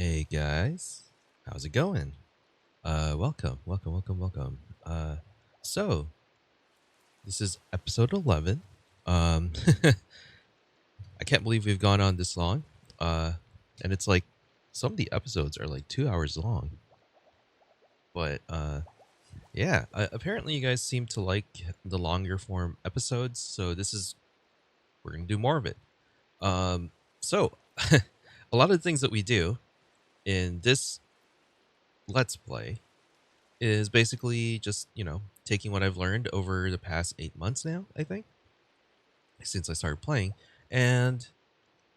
Hey guys, how's it going? Welcome. So this is episode 11. Um, I can't believe we've gone on this long. And it's like some of the episodes are like 2 hours long. But yeah, apparently you guys seem to like the longer form episodes, so we're gonna do more of it. So a lot of the things that we do in this let's play is basically just, taking what I've learned over the past 8 months now, I think, since I started playing, and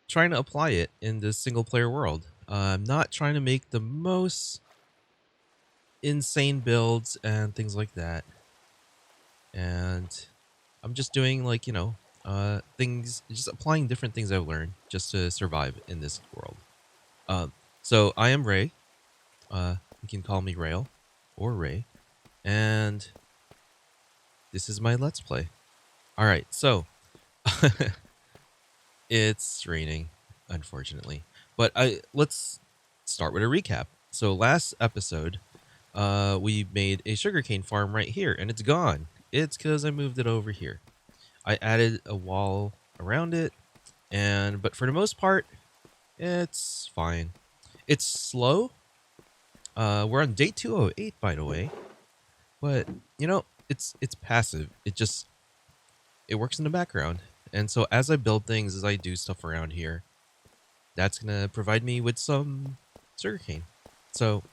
trying to apply it in the single player world. I'm not trying to make the most insane builds and things like that. And I'm just doing things, just applying different things I've learned just to survive in this world. Um, so I am Ray. You can call me Rail or Ray. And this is my Let's Play. All right, so it's raining, unfortunately. But let's start with a recap. So last episode, we made a sugarcane farm right here, and it's gone. It's because I moved it over here. I added a wall around it, but for the most part, it's fine. It's slow. We're on day 208, by the way. But it's passive. It works in the background. And so as I build things, as I do stuff around here, that's going to provide me with some sugarcane. So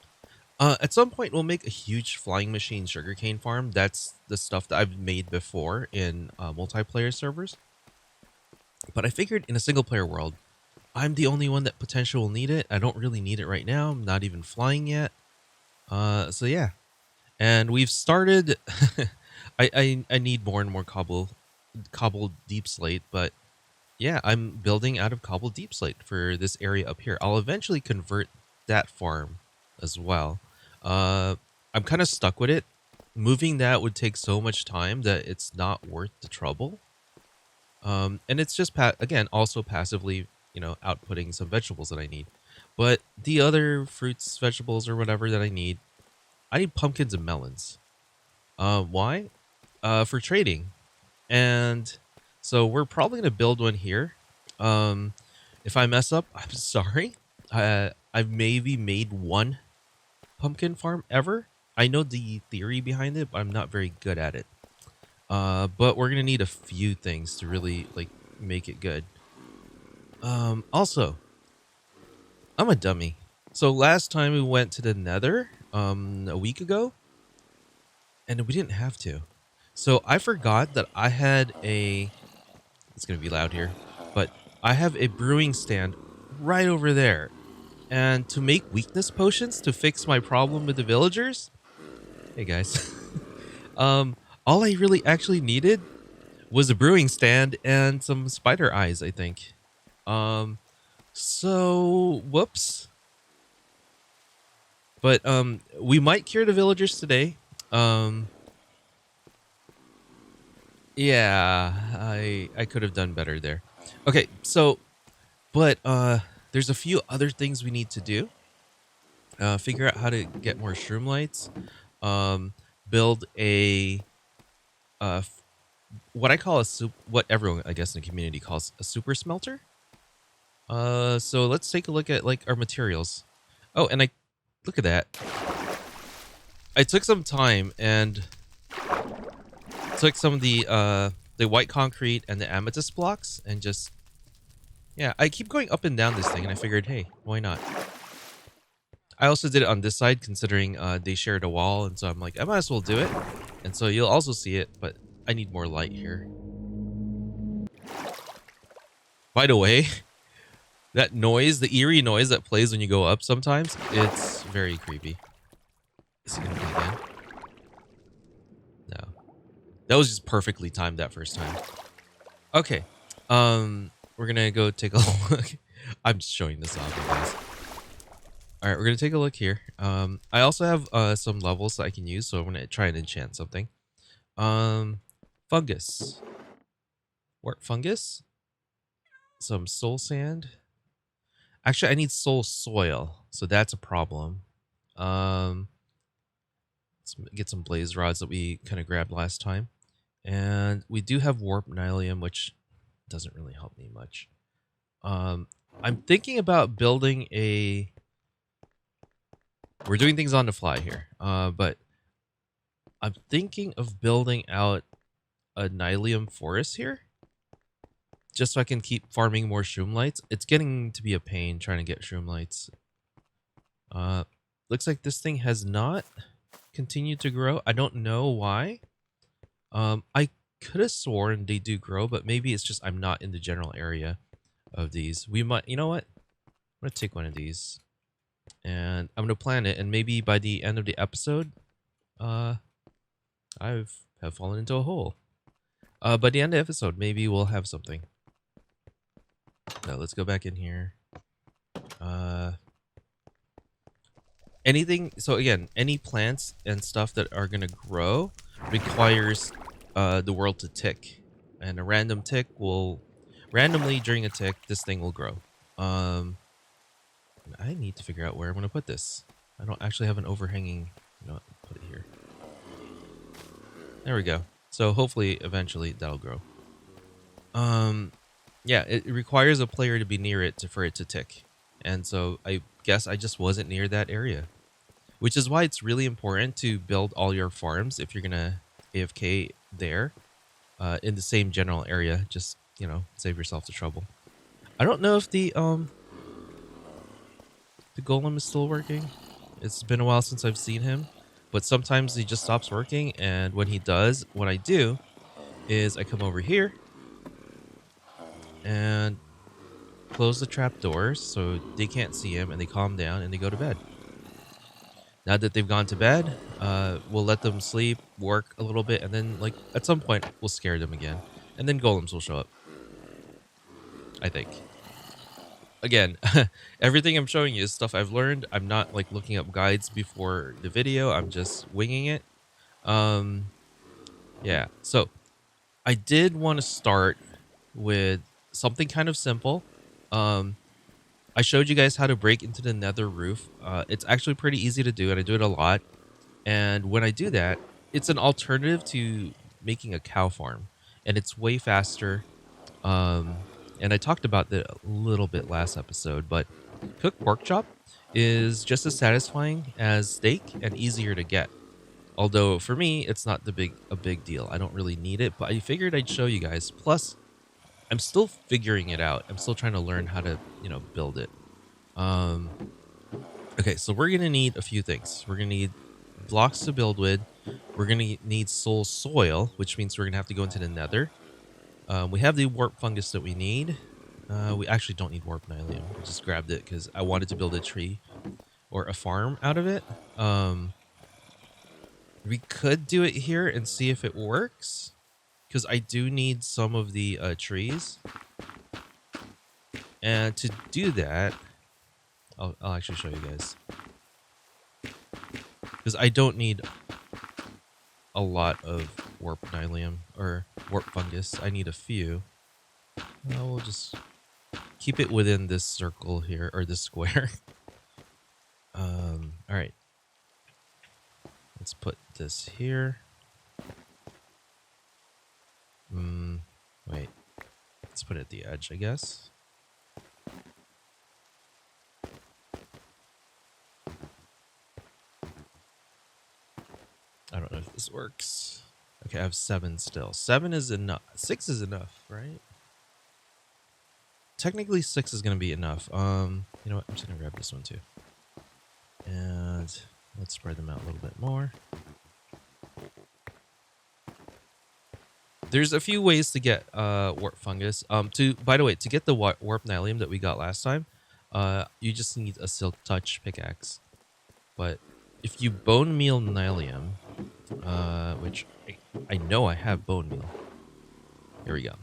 at some point, we'll make a huge flying machine sugarcane farm. That's the stuff that I've made before in multiplayer servers. But I figured in a single player world, I'm the only one that potentially will need it. I don't really need it right now. I'm not even flying yet. So yeah. And we've started... I need more and more cobbled deep slate, but yeah, I'm building out of cobbled deep slate for this area up here. I'll eventually convert that farm as well. I'm kind of stuck with it. Moving that would take so much time that it's not worth the trouble. And it's just again also passively, outputting some vegetables that I need. But the other fruits, vegetables, or whatever that I need pumpkins and melons. Why? For trading. And so we're probably going to build one here. If I mess up, I'm sorry. I've maybe made one pumpkin farm ever. I know the theory behind it, but I'm not very good at it. But we're going to need a few things to really make it good. Also, I'm a dummy. So last time we went to the Nether, a week ago, and we didn't have to. So I forgot that I had it's going to be loud here, but I have a brewing stand right over there. And to make weakness potions to fix my problem with the villagers, hey guys, all I really actually needed was a brewing stand and some spider eyes, I think. So whoops. But we might cure the villagers today. Yeah, I could have done better there. Okay, so but there's a few other things we need to do. Figure out how to get more shroom lights. Build a what I call what everyone I guess in the community calls a super smelter. So let's take a look at our materials. Oh, and I look at that. I took some time and took some of the white concrete and the amethyst blocks and just I keep going up and down this thing, and I figured, hey, why not? I also did it on this side, considering they shared a wall, and so I'm like, I might as well do it. And so you'll also see it, but I need more light here. By the way, that noise, the eerie noise that plays when you go up sometimes, it's very creepy. Is it gonna be again? No. That was just perfectly timed that first time. Okay. We're gonna go take a look. I'm just showing this off, you guys. All right, we're gonna take a look here. I also have some levels that I can use, so I'm gonna try and enchant something. Fungus, wart fungus, some soul sand. Actually, I need soul soil, so that's a problem. Let's get some blaze rods that we kind of grabbed last time. And we do have warp nylium, which doesn't really help me much. I'm thinking about building a... We're doing things on the fly here, but I'm thinking of building out a nylium forest here, just so I can keep farming more shroomlights. It's getting to be a pain trying to get shroomlights. Looks like this thing has not continued to grow. I don't know why. I could have sworn they do grow, but maybe it's just I'm not in the general area of these. We might, you know what? I'm gonna take one of these, and I'm gonna plant it, and maybe by the end of the episode, I have fallen into a hole. By the end of the episode, maybe we'll have something. So let's go back in here. Anything. So again, any plants and stuff that are gonna grow requires the world to tick, and a random tick will randomly during a tick this thing will grow. I need to figure out where I'm gonna put this. I don't actually have an overhanging. You know what? Put it here. There we go. So hopefully eventually that'll grow. Yeah, it requires a player to be near it for it to tick, and so I guess I just wasn't near that area, which is why it's really important to build all your farms if you're gonna AFK there, in the same general area. Just, you know, save yourself the trouble. I don't know if the golem is still working. It's been a while since I've seen him, but sometimes he just stops working, and when he does, what I do is I come over here and close the trap doors so they can't see him, and they calm down and they go to bed. Now that they've gone to bed, we'll let them sleep, work a little bit, and then, like, at some point we'll scare them again, and then golems will show up, I think. Again, everything I'm showing you is stuff I've learned. I'm not like looking up guides before the video. I'm just winging it. Yeah. So I did want to start with something kind of simple. I showed you guys how to break into the nether roof. It's actually pretty easy to do, and I do it a lot. And when I do that, it's an alternative to making a cow farm, and it's way faster. And I talked about that a little bit last episode, but cooked pork chop is just as satisfying as steak and easier to get. Although for me, it's not a big deal. I don't really need it, but I figured I'd show you guys. Plus, I'm still figuring it out. I'm still trying to learn how to, you know, build it. Okay, so we're gonna need a few things. We're gonna need blocks to build with. We're gonna need soul soil, which means we're gonna have to go into the nether. We have the warp fungus that we need. We actually don't need warp nylium. I just grabbed it because I wanted to build a tree or a farm out of it. We could do it here and see if it works, because I do need some of the trees. And to do that, I'll actually show you guys, because I don't need a lot of warp nylium or warp fungus. I need a few. We'll just keep it within this circle here, or this square. All right. Let's put this here. Wait. Let's put it at the edge, I guess. I don't know if this works. Okay, I have 7 still. 7 is enough. 6 is enough, right? Technically, 6 is going to be enough. You know what? I'm just going to grab this one too. And let's spread them out a little bit more. There's a few ways to get warp fungus. By the way, to get the warp nylium that we got last time, you just need a silk touch pickaxe. But if you bone meal nylium, which I know I have bone meal. Here we go.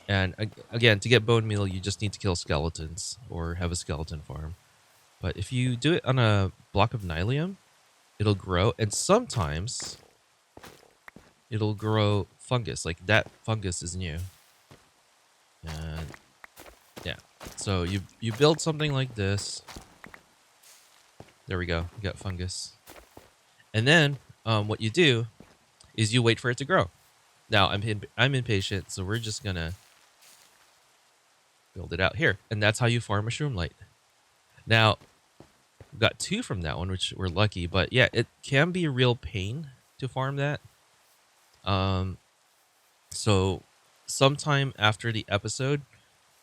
And again, to get bone meal, you just need to kill skeletons or have a skeleton farm. But if you do it on a block of nylium, it'll grow, and sometimes it'll grow fungus. Like that fungus is new. And yeah, So you build something like this. There we go. You got fungus. And then what you do is you wait for it to grow. Now I'm impatient, so we're just gonna build it out here, and that's how you farm a shroomlight. Now we got 2 from that one, which we're lucky. But yeah, it can be a real pain to farm that. So sometime after the episode,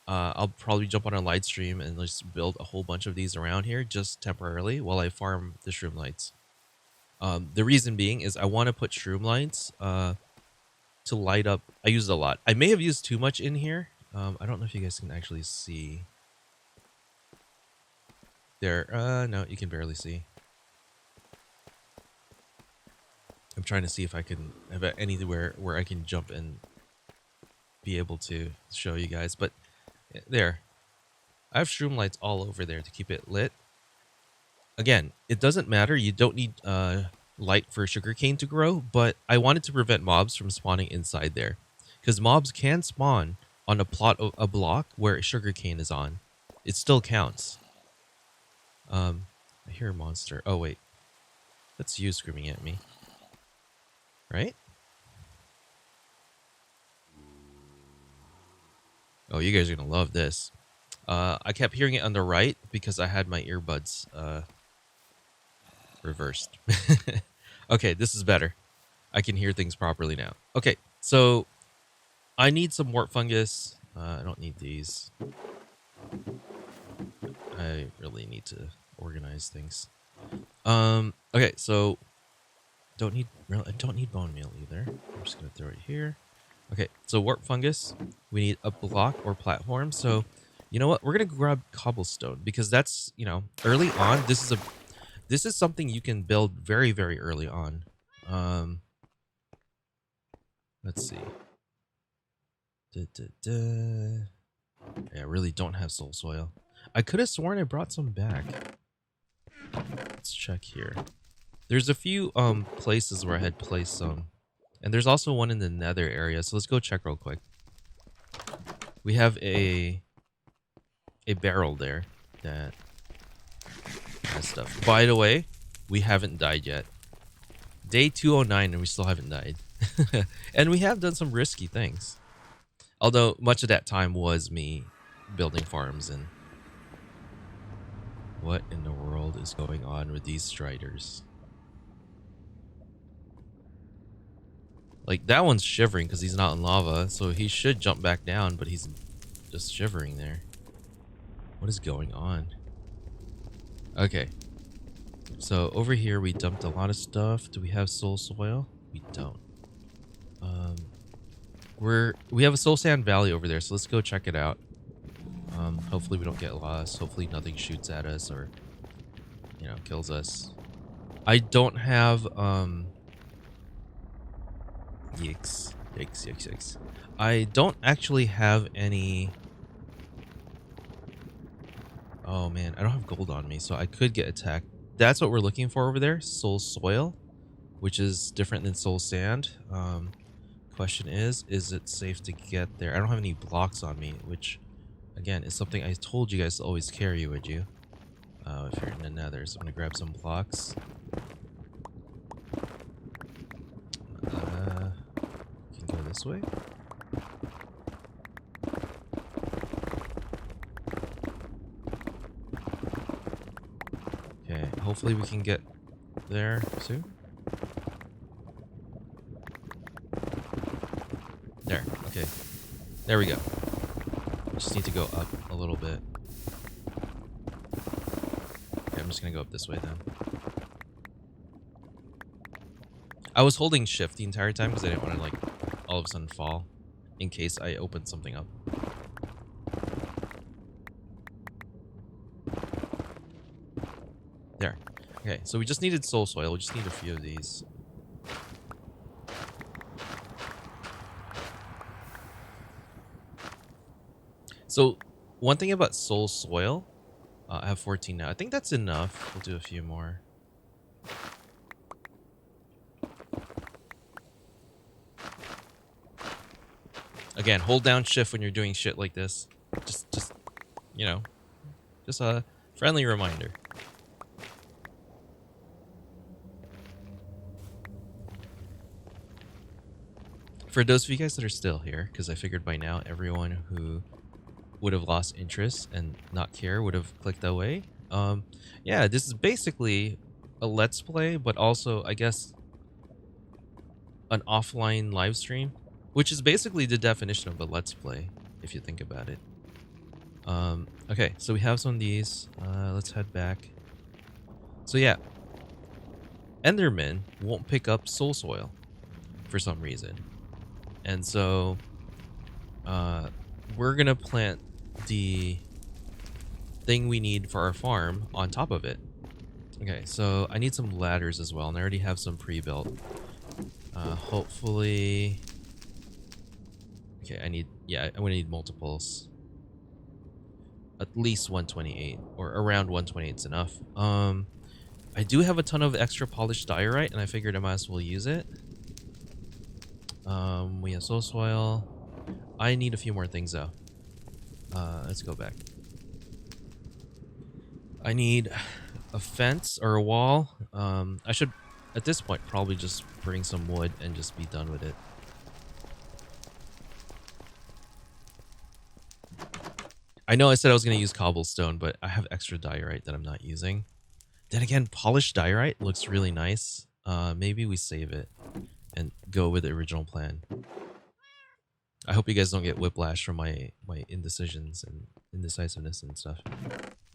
I'll probably jump on a live stream and just build a whole bunch of these around here just temporarily while I farm the shroomlights. The reason being is I want to put shroomlights to light up. I use it a lot. I may have used too much in here. I don't know if you guys can actually see. There. No, you can barely see. I'm trying to see if I can have anywhere where I can jump and be able to show you guys. But there. I have shroomlights all over there to keep it lit. Again, it doesn't matter. You don't need light for sugarcane to grow, but I wanted to prevent mobs from spawning inside there. Because mobs can spawn on a block where sugarcane is on. It still counts. I hear a monster. Oh, wait. That's you screaming at me. Right? Oh, you guys are going to love this. I kept hearing it on the right because I had my earbuds reversed. Okay, this is better. I can hear things properly now. Okay, so I need some wart fungus. I don't need these. I really need to organize things. Okay, so I don't need bone meal either. I'm just gonna throw it here. Okay, so wart fungus. We need a block or platform. So you know what? We're gonna grab cobblestone because that's, early on. This is something you can build very, very early on. Let's see. Yeah, I really don't have soul soil. I could have sworn I brought some back. Let's check here. There's a few places where I had placed some. And there's also one in the nether area, so let's go check real quick. We have a barrel there that has stuff. By the way, we haven't died yet. Day 209 and we still haven't died. And we have done some risky things. Although much of that time was me building farms. And what in the world is going on with these striders? Like, that one's shivering because he's not in lava, so he should jump back down, but he's just shivering there. What is going on? Okay. So over here we dumped a lot of stuff. Do we have soul soil? We don't. We have a soul sand valley over there, so let's go check it out. Hopefully we don't get lost. Hopefully nothing shoots at us or, kills us. I don't have Yikes. I don't actually have any. Oh man, I don't have gold on me, so I could get attacked. That's what we're looking for over there. Soul soil, which is different than soul sand. Question is it safe to get there? I don't have any blocks on me, which again is something I told you guys to always carry with you if you're in the nether. So I'm gonna grab some blocks. Can go this way. Okay, hopefully we can get there soon. There, okay. There we go. Just need to go up a little bit. Okay, I'm just gonna go up this way then. I was holding shift the entire time because I didn't want to, all of a sudden fall in case I opened something up. There. Okay, so we just needed soul soil. We just need a few of these. So, one thing about soul soil, I have 14 now. I think that's enough. We'll do a few more. Again, hold down shift when you're doing shit like this. Just you know, just a friendly reminder. For those of you guys that are still here, because I figured by now everyone who would have lost interest and not care would have clicked away. Yeah, this is basically a let's play, but also I guess an offline live stream, which is basically the definition of a let's play if you think about it. Okay, so we have some of these. Let's head back. So yeah, Enderman won't pick up soul soil for some reason, and so we're gonna plant the thing we need for our farm on top of it. Okay, so I need some ladders as well, and I already have some pre-built. Hopefully... Okay, I'm gonna need multiples. At least 128, or around 128 is enough. I do have a ton of extra polished diorite, and I figured I might as well use it. We have soul soil. I need a few more things though. Let's go back. I need a fence or a wall. I should, at this point, probably just bring some wood and just be done with it. I know I said I was going to use cobblestone, but I have extra diorite that I'm not using. Then again, polished diorite looks really nice. Maybe we save it and go with the original plan. I hope you guys don't get whiplash from my indecisions and indecisiveness and stuff.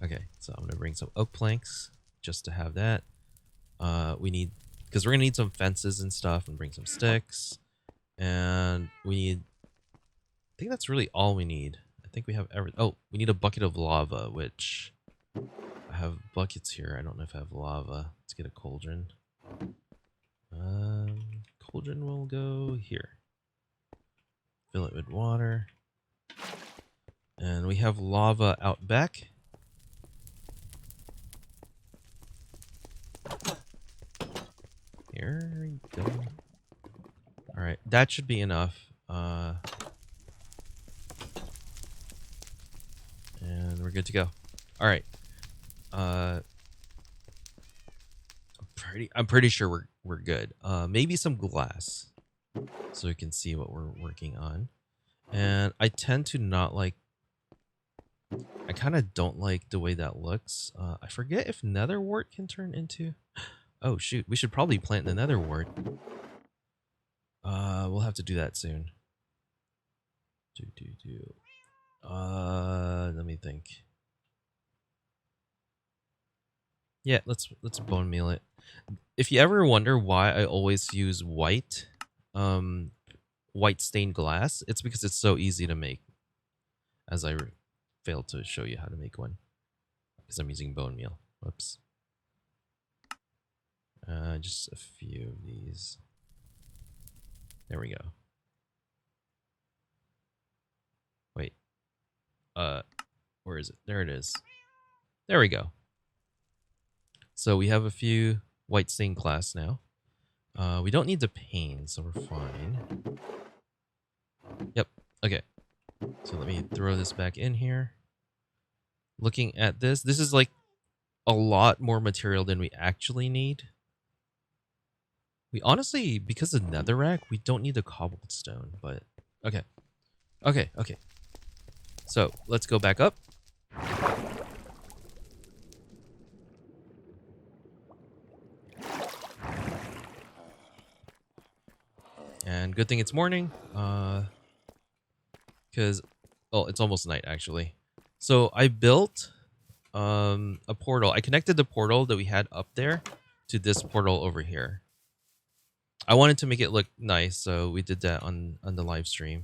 Okay, so I'm gonna bring some oak planks just to have that. We need, because we're gonna need some fences and stuff, and bring some sticks. And we need, I think that's really all we need. I think we have oh, we need a bucket of lava, which I have buckets here. I don't know if I have lava. Let's get a cauldron. Cauldron will go here. Fill it with water. And we have lava out back. Here we go. Alright, that should be enough. And we're good to go. Alright. I'm pretty sure we're good. Maybe some glass, so we can see what we're working on. And I tend to not like, I kind of don't like the way that looks. I forget if nether wart can turn into, oh shoot, we should probably plant the nether wart. We'll have to do that soon. Let me think. Yeah, let's bone meal it. If you ever wonder why I always use white stained glass, it's because it's so easy to make. As I failed to show you how to make one, because I'm using bone meal. Whoops. Just a few of these. There we go. Wait. Where is it? There it is. There we go. So we have a few white stained glass now. We don't need the pane, so we're fine. Yep. Okay. So let me throw this back in here. Looking at this is like a lot more material than we actually need. We honestly, because of netherrack, we don't need the cobblestone, but okay. Okay. So let's go back up. And good thing it's morning, because, oh, it's almost night, actually. So I built a portal. I connected the portal that we had up there to this portal over here. I wanted to make it look nice, so we did that on the live stream.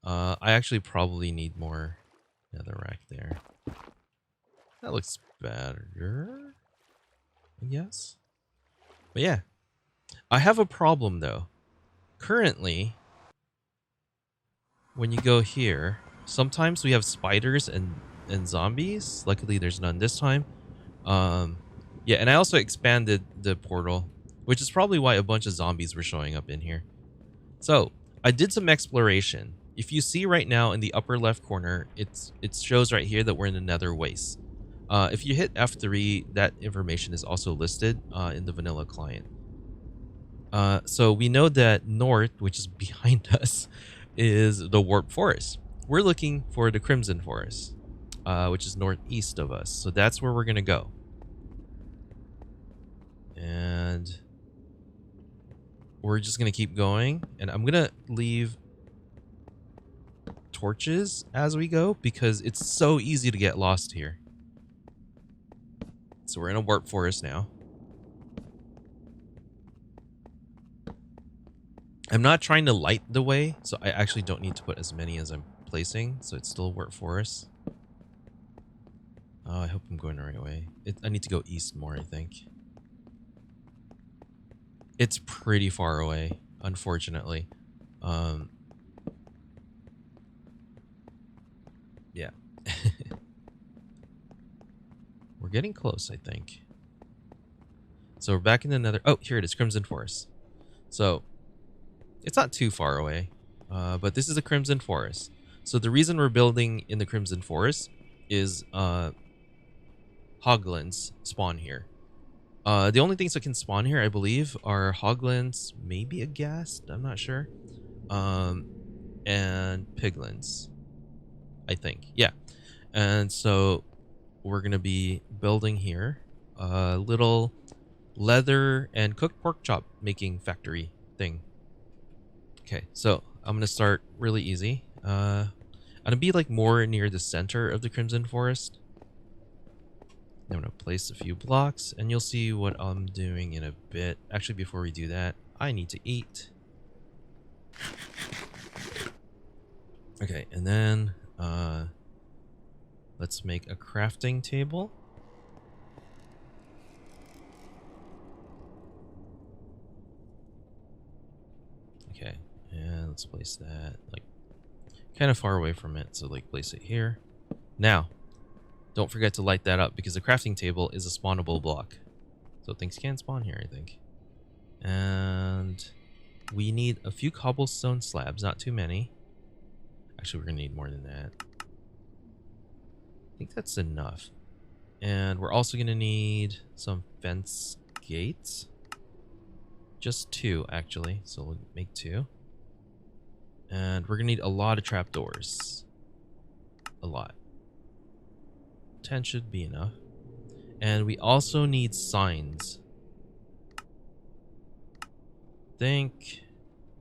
I actually probably need more netherrack there. That looks better, I guess. But yeah, I have a problem, though. Currently, when you go here, sometimes we have spiders and zombies. Luckily, there's none this time. Yeah, and I also expanded the portal, which is probably why a bunch of zombies were showing up in here. So, I did some exploration, If you see right now in the upper left corner, it shows right here that we're in the nether waste. If you hit F3, that information is also listed in the vanilla client. So we know that north, which is behind us, is the warp forest. We're looking for the crimson forest, which is northeast of us. So that's where we're going to go. And we're just going to keep going. And I'm going to leave torches as we go because it's so easy to get lost here. So we're in a warp forest now. I'm not trying to light the way, so I actually don't need to put as many as I'm placing, so it's still warp forest. Oh, I hope I'm going the right way. I need to go east more, I think. It's pretty far away, unfortunately. Yeah. We're getting close, I think. So we're back in another... Oh, here it is, Crimson Forest. So, it's not too far away, but this is a Crimson Forest. So the reason we're building in the Crimson Forest is hoglins spawn here. The only things that can spawn here, I believe, are hoglins, maybe a ghast, I'm not sure, and piglins, I think. Yeah. And so we're going to be building here a little leather and cooked pork chop making factory thing. Okay, so I'm going to start really easy. I'm going to be like more near the center of the Crimson Forest. I'm going to place a few blocks and you'll see what I'm doing in a bit. Actually, before we do that, I need to eat. Okay, and then let's make a crafting table. Okay, and let's place that like kind of far away from it. So like place it here. Now, don't forget to light that up because the crafting table is a spawnable block. So things can spawn here, I think. And we need a few cobblestone slabs, not too many. Actually, we're going to need more than that. I think that's enough. And we're also going to need some fence gates. Just 2, actually. So we'll make 2. And we're going to need a lot of trapdoors. A lot. 10 should be enough. And we also need signs. I think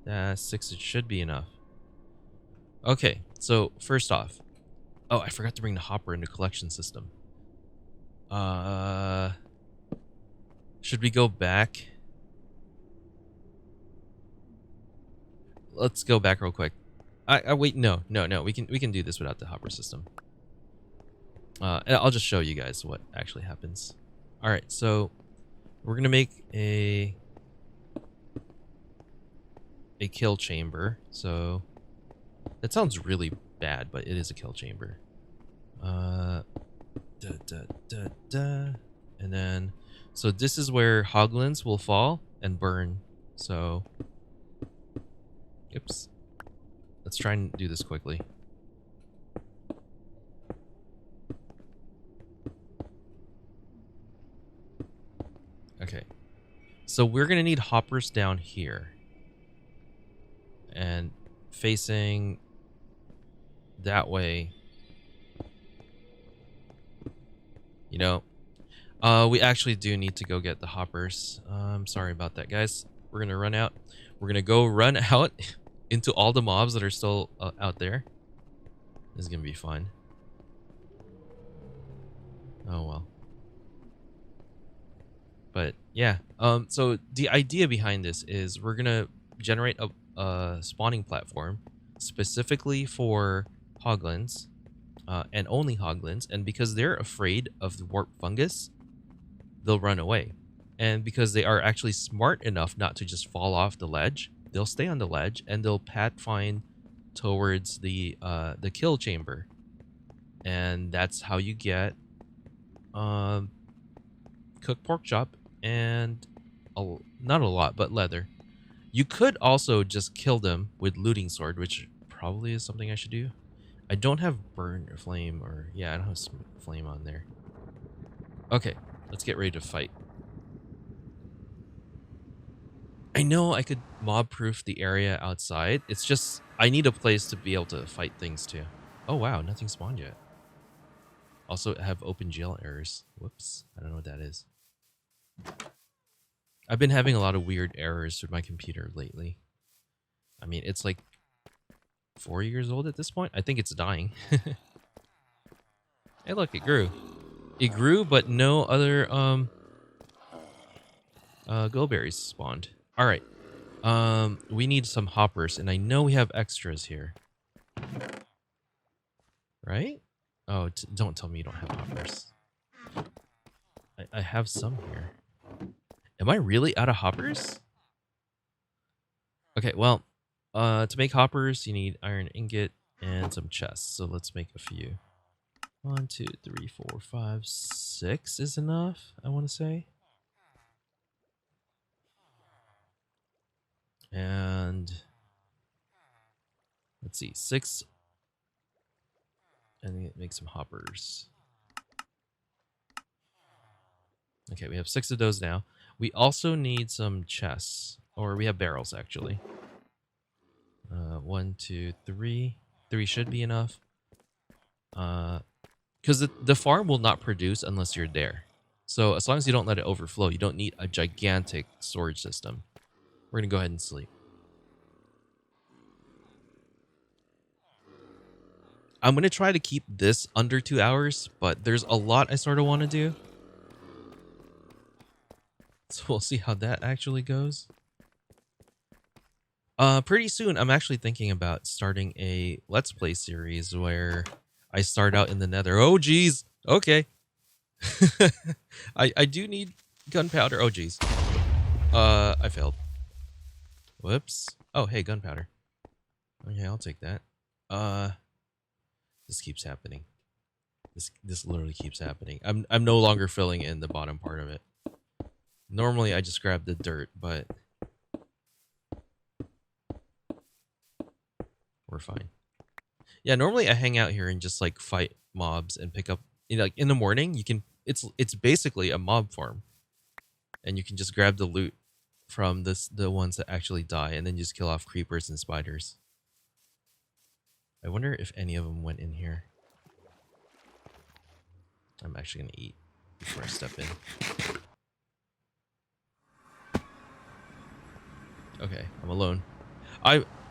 that 6 it should be enough. Okay, so first off. Oh, I forgot to bring the hopper into collection system. Should we go back? Let's go back real quick. I wait, no. We can do this without the hopper system. And I'll just show you guys what actually happens. All right, so we're gonna make a kill chamber. So that sounds really bad, but it is a kill chamber. And then, so this is where hoglins will fall and burn. So, oops. Let's try and do this quickly. Okay. So we're going to need hoppers down here. And facing that way. You know, we actually do need to go get the hoppers. I'm sorry about that, guys. We're going to run out. We're going to go run out into all the mobs that are still out there. This is going to be fun. Oh, well. But, yeah. So, the idea behind this is we're going to generate a spawning platform specifically for hoglins. And only hoglins. And because they're afraid of the warp fungus, they'll run away. And because they are actually smart enough not to just fall off the ledge, they'll stay on the ledge and they'll pathfind towards the kill chamber. And that's how you get cooked pork chop and not a lot, but leather. You could also just kill them with looting sword, which probably is something I should do. I don't have burn flame or... Yeah, I don't have some flame on there. Okay, let's get ready to fight. I know I could mob-proof the area outside. It's just, I need a place to be able to fight things too. Oh wow, nothing spawned yet. Also have Opengl Errors. Whoops, I don't know what that is. I've been having a lot of weird errors with my computer lately. I mean, it's like 4 years old at this point. I think it's dying. Hey look, it grew. It grew, but no other glowberries spawned. Alright. We need some hoppers, and I know we have extras here. Right? Oh, don't tell me you don't have hoppers. I have some here. Am I really out of hoppers? Okay, well, to make hoppers, you need iron ingot and some chests. So let's make a few. 1, 2, 3, 4, 5, 6 is enough, I want to say. And let's see, 6. And make some hoppers. Okay, we have 6 of those now. We also need some chests, or we have barrels actually. 1, 2, 3. 3 should be enough. Because the farm will not produce unless you're there. So as long as you don't let it overflow, you don't need a gigantic storage system. We're gonna go ahead and sleep. I'm gonna try to keep this under 2 hours, but there's a lot I sort of want to do. So we'll see how that actually goes. Pretty soon, I'm actually thinking about starting a Let's Play series where I start out in the Nether. Oh, geez. Okay. I do need gunpowder. Oh, geez. I failed. Whoops. Oh, hey, gunpowder. Okay, I'll take that. This keeps happening. This literally keeps happening. I'm no longer filling in the bottom part of it. Normally, I just grab the dirt, but we're fine. Yeah, normally I hang out here and just like fight mobs and pick up. You know, like in the morning, you can. It's basically a mob farm, and you can just grab the loot from the ones that actually die, and then just kill off creepers and spiders. I wonder if any of them went in here. I'm actually gonna eat before I step in. Okay, I'm alone.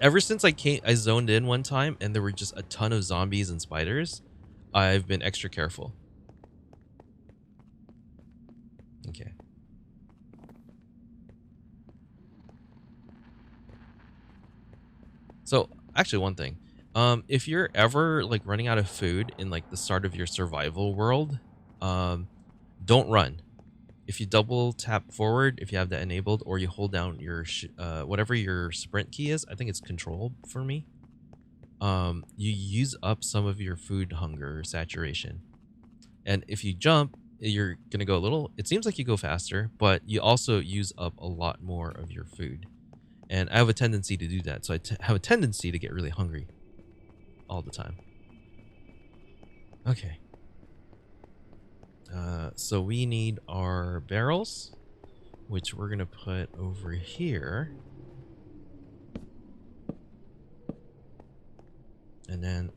Ever since I zoned in one time and there were just a ton of zombies and spiders, I've been extra careful. Okay. So, actually one thing. If you're ever like running out of food in like the start of your survival world, don't run. If you double tap forward, if you have that enabled, or you hold down your whatever your sprint key is, I think it's control for me. You use up some of your food hunger saturation, and if you jump, you're gonna go a little. It seems like you go faster, but you also use up a lot more of your food. And I have a tendency to do that, so I have a tendency to get really hungry all the time. Okay. So we need our barrels, which we're gonna put over here. And then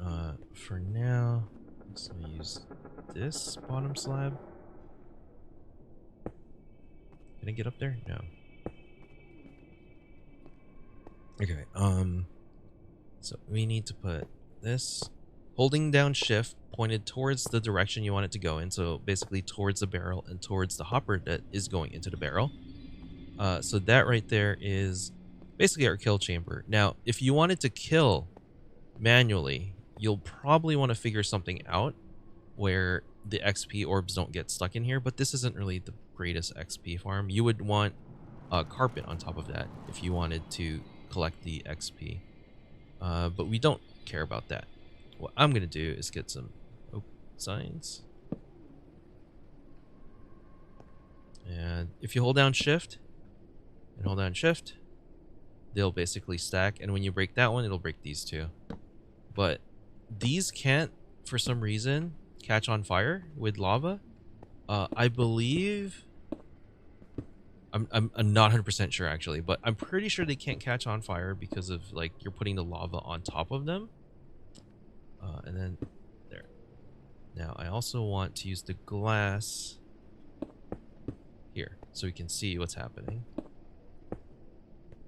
for now, let's use this bottom slab. Can I get up there? No. Okay, so we need to put this, holding down shift, pointed towards the direction you want it to go in. So basically towards the barrel and towards the hopper that is going into the barrel. So that right there is basically our kill chamber. Now, if you wanted to kill manually, you'll probably want to figure something out where the XP orbs don't get stuck in here, but this isn't really the greatest XP farm. You would want a carpet on top of that if you wanted to collect the XP. But we don't care about that. What I'm going to do is get some signs. And if you hold down shift and hold down shift, they'll basically stack. And when you break that one, it'll break these two. but these can't, for some reason, catch on fire with lava. I believe I'm not 100% sure actually, but I'm pretty sure they can't catch on fire because of like you're putting the lava on top of them. And then there. Now I also want to use the glass here so we can see what's happening.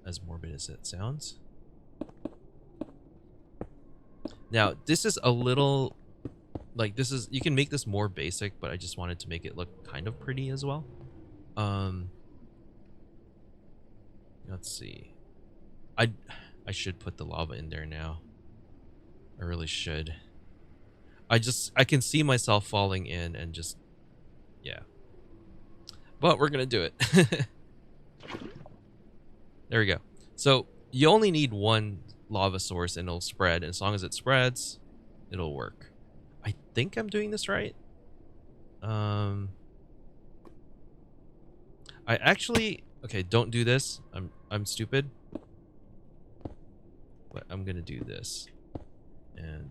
As morbid as it sounds. Now this is a little like you can make this more basic, but I just wanted to make it look kind of pretty as well. Let's see. I should put the lava in there now. I really should. I can see myself falling in and just, yeah. But we're gonna do it. There we go. So you only need one lava source and it'll spread, and as long as it spreads, it'll work. I think I'm doing this right. I actually, okay, don't do this. I'm stupid. But I'm gonna do this. And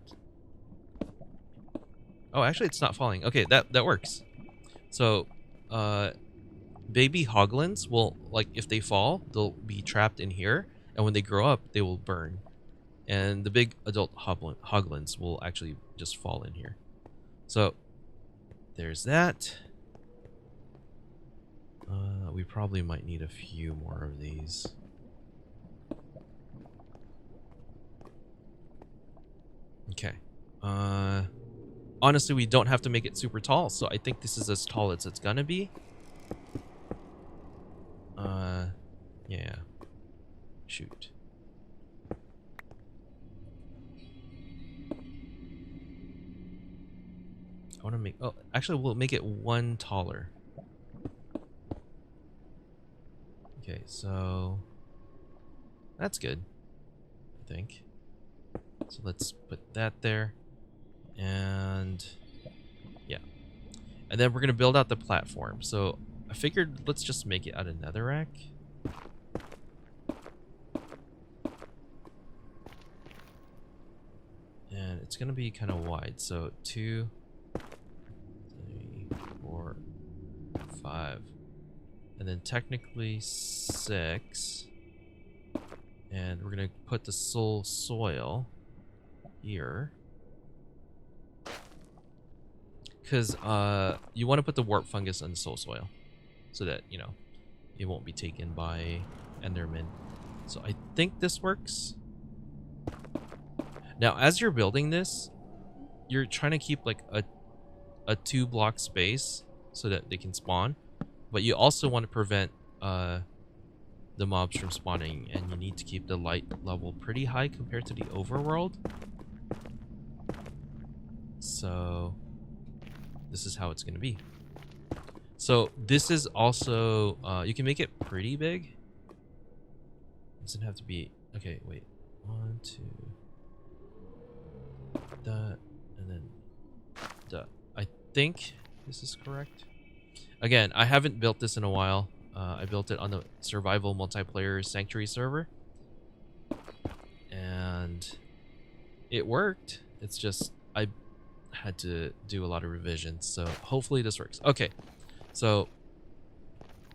oh, actually it's not falling. Okay, that works. So baby hoglins will, like, if they fall, they'll be trapped in here, and when they grow up they will burn, and the big adult hoglins will actually just fall in here. So there's that. We probably might need a few more of these. Okay. Honestly, we don't have to make it super tall, so I think this is as tall as it's gonna be. Yeah. Shoot. I want to make... Oh, actually, we'll make it one taller. Okay, so... That's good, I think. So let's put that there. And... yeah. And then we're going to build out the platform. So I figured let's just make it out of netherrack. And it's going to be kind of wide. So 2, 3, 4, 5. And then technically 6. And we're going to put the soil here. Because you want to put the warp fungus on the soil so that, you know, it won't be taken by Enderman. So I think this works. Now, as you're building this, you're trying to keep like a 2-block space so that they can spawn. But you also want to prevent the mobs from spawning, and you need to keep the light level pretty high compared to the overworld. So this is how it's going to be. So this is also, you can make it pretty big. It doesn't have to be, okay, wait. 1, 2, that, and then that. I think this is correct. Again, I haven't built this in a while. I built it on the survival multiplayer sanctuary server. And it worked. It's just, I had to do a lot of revisions. So hopefully this works. Okay. So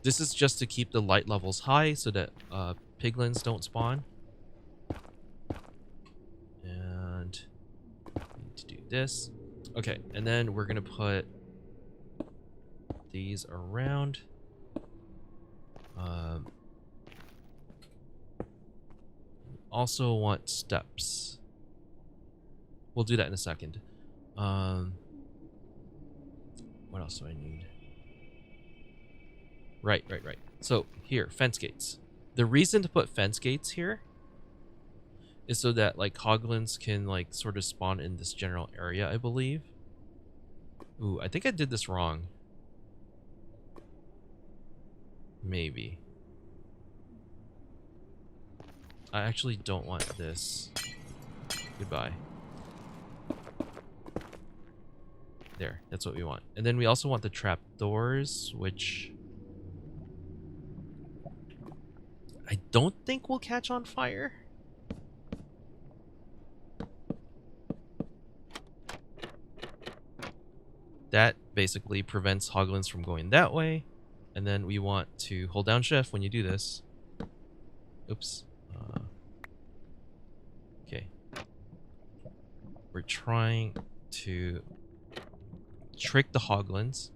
this is just to keep the light levels high so that piglins don't spawn. And we need to do this. Okay, and then we're gonna put these around. Also want steps. We'll do that in a second. What else do I need? Right. So here, fence gates. The reason to put fence gates here is so that like hoglins can like sort of spawn in this general area, I believe. Ooh, I think I did this wrong. Maybe. I actually don't want this. Goodbye. There, that's what we want. And then we also want the trap doors, which I don't think will catch on fire. that basically prevents hoglins from going that way. And then we want to hold down shift when you do this. Oops. Okay. We're trying to trick the hoglins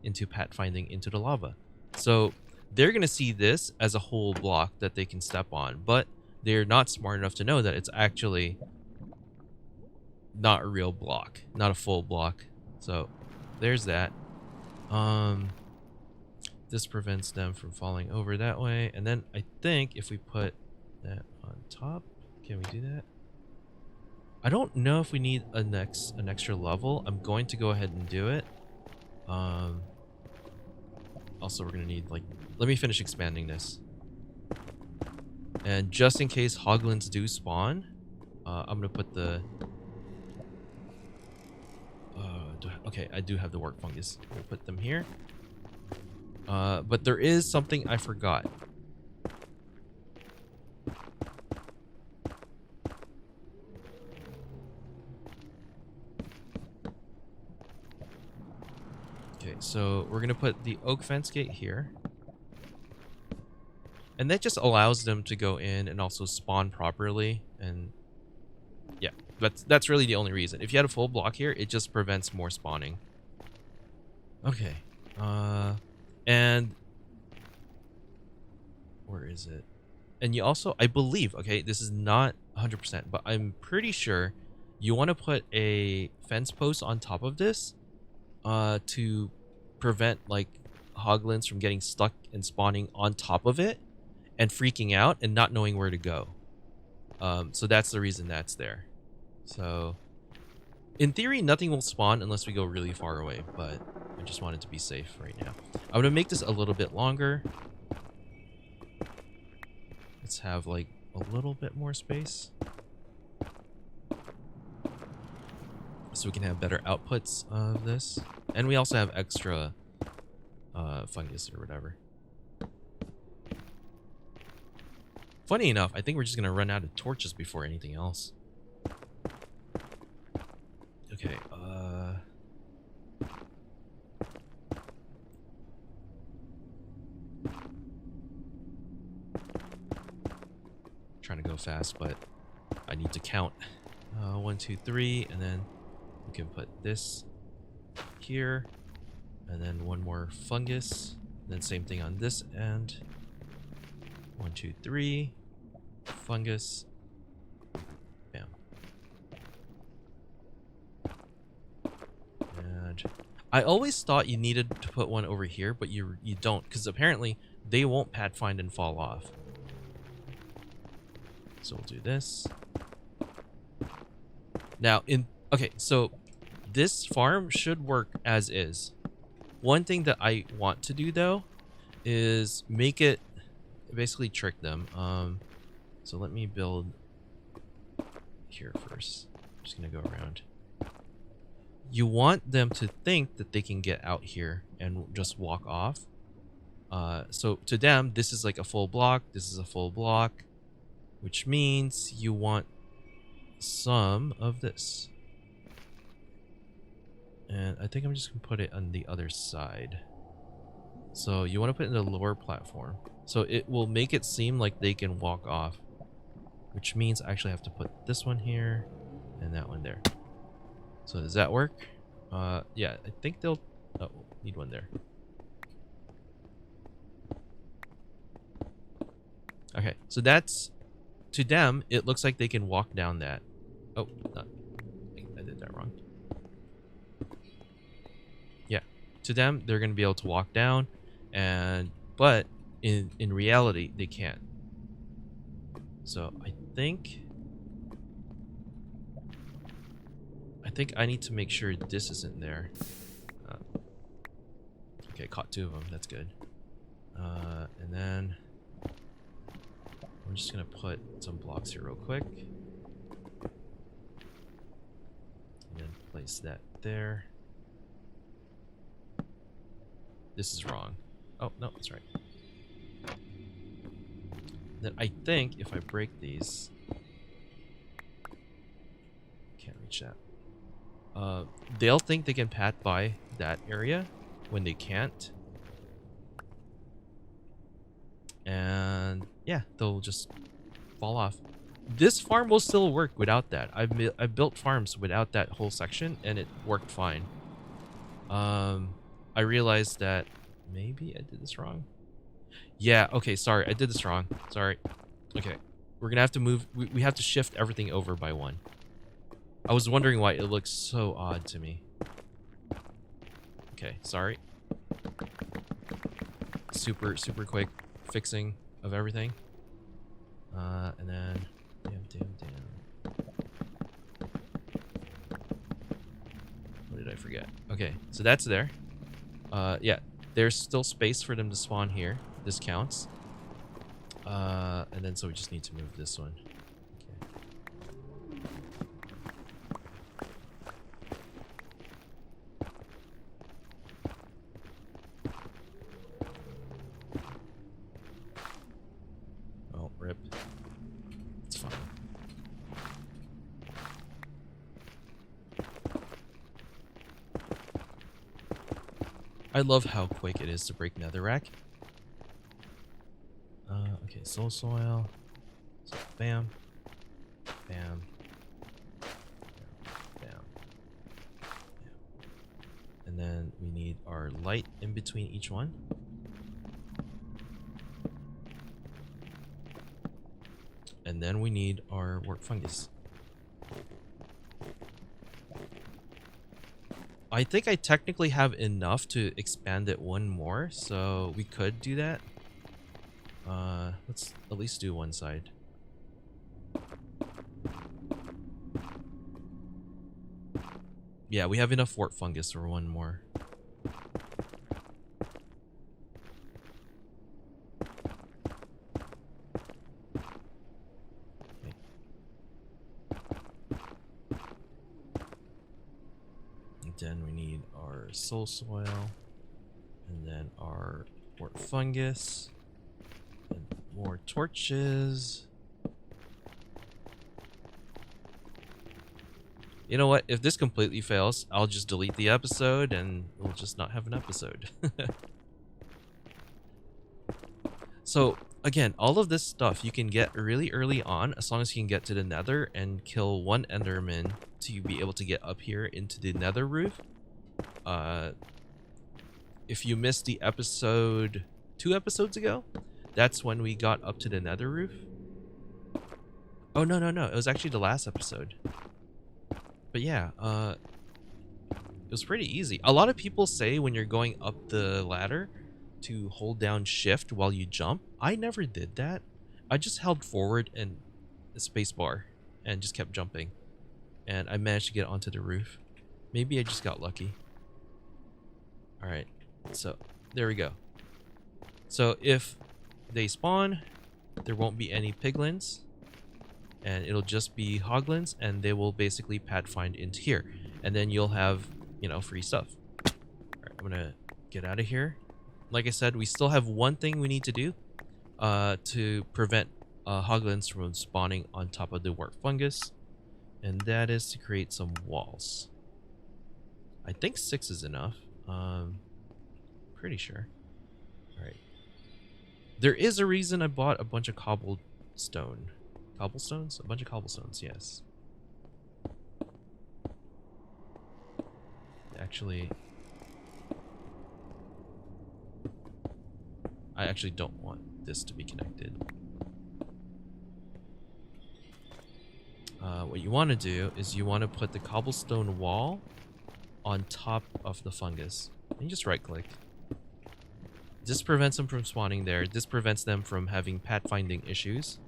into pathfinding into the lava. So they're going to see this as a whole block that they can step on, but they're not smart enough to know that it's actually not a real block, not a full block. So there's that. This prevents them from falling over that way. And then I think if we put that on top, can we do that? I don't know if we need an extra level. I'm going to go ahead and do it. Also, we're going to need, like, let me finish expanding this. And just in case hoglins do spawn, I'm going to put the... okay, I do have the work fungus. We'll put them here. But there is something I forgot. Okay, so we're gonna put the oak fence gate here. And that just allows them to go in and also spawn properly. And yeah, that's really the only reason. If you had a full block here, it just prevents more spawning. Okay. And where is it? And you also, I believe, okay, this is not 100%, but I'm pretty sure you want to put a fence post on top of this to prevent like hoglins from getting stuck and spawning on top of it and freaking out and not knowing where to go. So that's the reason that's there. So in theory, nothing will spawn unless we go really far away, but I just wanted to be safe right now. I'm going to make this a little bit longer. Let's have like a little bit more space so we can have better outputs of this. And we also have extra fungus or whatever. Funny enough, I think we're just going to run out of torches before anything else. Okay, trying to go fast, but I need to count. 1, 2, 3, and then we can put this here, and then one more fungus, and then same thing on this end. 1, 2, 3, fungus, bam. And I always thought you needed to put one over here, but you don't, because apparently they won't pathfind and fall off. So we'll do this. Now, okay, so this farm should work as is. One thing that I want to do, though, is make it, basically trick them. So let me build here first. I'm just going to go around. You want them to think that they can get out here and just walk off. So to them, this is like a full block. This is a full block. Which means you want some of this. And I think I'm just going to put it on the other side. So you want to put it in the lower platform. So it will make it seem like they can walk off. Which means I actually have to put this one here and that one there. So does that work? Yeah, I think they'll... Oh, need one there. Okay, so that's... To them, it looks like they can walk down that. Oh, not, I did that wrong. Yeah, to them, they're going to be able to walk down, but in reality, they can't. So I think I need to make sure this isn't there. Okay, caught 2 of them. That's good. And then I'm just gonna put some blocks here real quick. And then place that there. This is wrong. Oh, no, that's right. Then I think if I break these... Can't reach that. They'll think they can path by that area when they can't. And yeah, they'll just fall off. This farm will still work without that. I built farms without that whole section and it worked fine. I realized that maybe I did this wrong. Yeah, okay, sorry, I did this wrong. Sorry. Okay, we're gonna have to move. We have to shift everything over by one. I was wondering why it looks so odd to me. Okay, sorry. Super quick fixing of everything. And then damn. What did I forget? Okay, so that's there. Yeah, there's still space for them to spawn here. This counts. And then so we just need to move this one. Oh, rip. It's fine. I love how quick it is to break netherrack. Okay, soul soil. So bam. Bam. Bam. And then we need our light in between each one. And then we need our wart fungus. I think I technically have enough to expand it one more, so we could do that. Let's at least do one side. Yeah, we have enough wart fungus for one more. Okay. And then we need our soul soil, and then our wart fungus, and more torches. You know what? If this completely fails, I'll just delete the episode and we'll just not have an episode. So, again, all of this stuff you can get really early on as long as you can get to the nether and kill one enderman to be able to get up here into the nether roof. If you missed the episode 2 episodes ago, that's when we got up to the nether roof. Oh, no. It was actually the last episode. But yeah, it was pretty easy. A lot of people say when you're going up the ladder to hold down shift while you jump. I never did that. I just held forward and the space bar and just kept jumping. And I managed to get onto the roof. Maybe I just got lucky. Alright, so there we go. So if they spawn, there won't be any piglins. And it'll just be hoglins, and they will basically pathfind into here. And then you'll have, you know, free stuff. Alright, I'm gonna get out of here. Like I said, we still have one thing we need to do to prevent hoglins from spawning on top of the wart fungus. And that is to create some walls. I think 6 is enough. Pretty sure. Alright. There is a reason I bought a bunch of cobblestone. Cobblestones? A bunch of cobblestones, yes. Actually, I actually don't want this to be connected. What you want to do is you want to put the cobblestone wall on top of the fungus. And you just right click. This prevents them from spawning there. This prevents them from having pathfinding issues.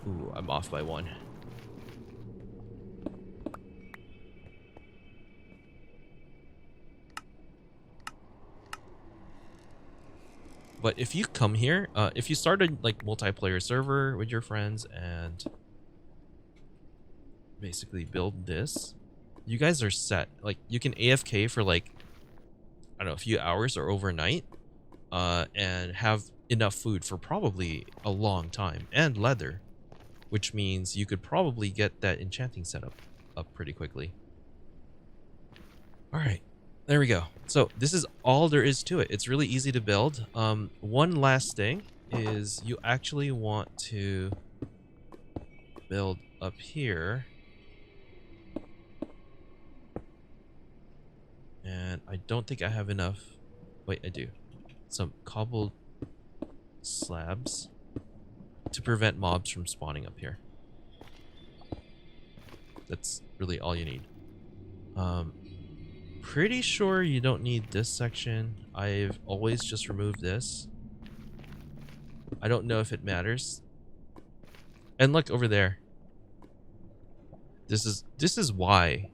Ooh, I'm off by 1. But if you come here, if you start a like multiplayer server with your friends and basically build this, you guys are set. Like you can AFK for like, I don't know, a few hours or overnight, and have enough food for probably a long time and leather. Which means you could probably get that enchanting setup up pretty quickly. Alright, There we go. So this is all there is to it. It's really easy to build. One last thing is you actually want to build up here. And I don't think I have enough. Wait, I do. Some cobbled slabs to prevent mobs from spawning up here. That's really all you need. Pretty sure you don't need this section. I've always just removed this. I don't know if it matters. And look over there. This is why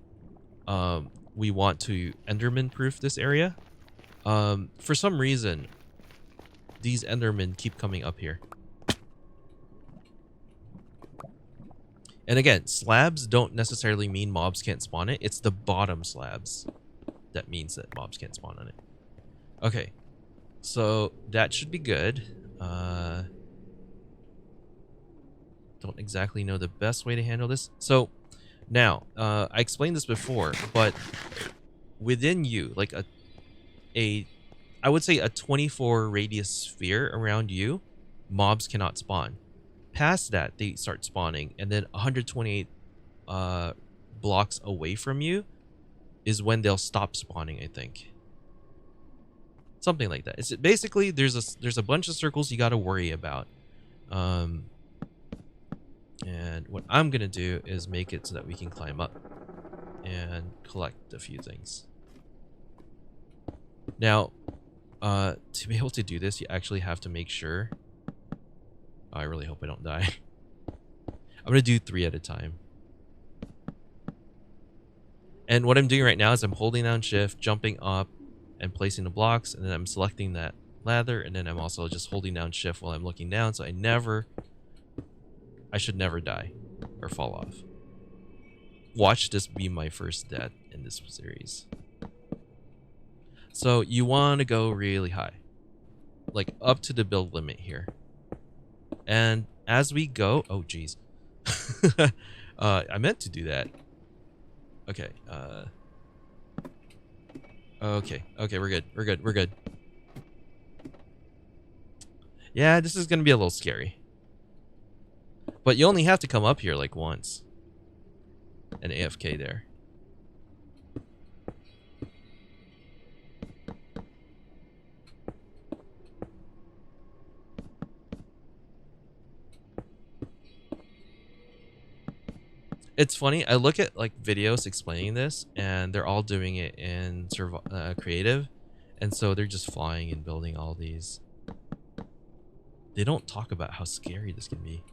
we want to Enderman proof this area. For some reason, these Endermen keep coming up here. And again, slabs don't necessarily mean mobs can't spawn it. It's the bottom slabs that means that mobs can't spawn on it. Okay, so that should be good. Don't exactly know the best way to handle this. So now, I explained this before, but within you, like I would say a 24 radius sphere around you, mobs cannot spawn. Past that, they start spawning, and then 128 blocks away from you is when they'll stop spawning, I think. Something like that. It's basically there's a bunch of circles you got to worry about. And what I'm gonna do is make it so that we can climb up and collect a few things. Now, to be able to do this, you actually have to make sure. Oh, I really hope I don't die. I'm gonna do 3 at a time. And what I'm doing right now is I'm holding down shift, jumping up, and placing the blocks, and then I'm selecting that ladder, and then I'm also just holding down shift while I'm looking down, so I should never die or fall off. Watch this be my first death in this series. So you want to go really high, like up to the build limit here. And as we go, oh geez, I meant to do that. Okay, okay, we're good. Yeah, this is gonna be a little scary. But you only have to come up here like once. And AFK there. It's funny, I look at like videos explaining this, and they're all doing it in creative, and so they're just flying and building all these. They don't talk about how scary this can be.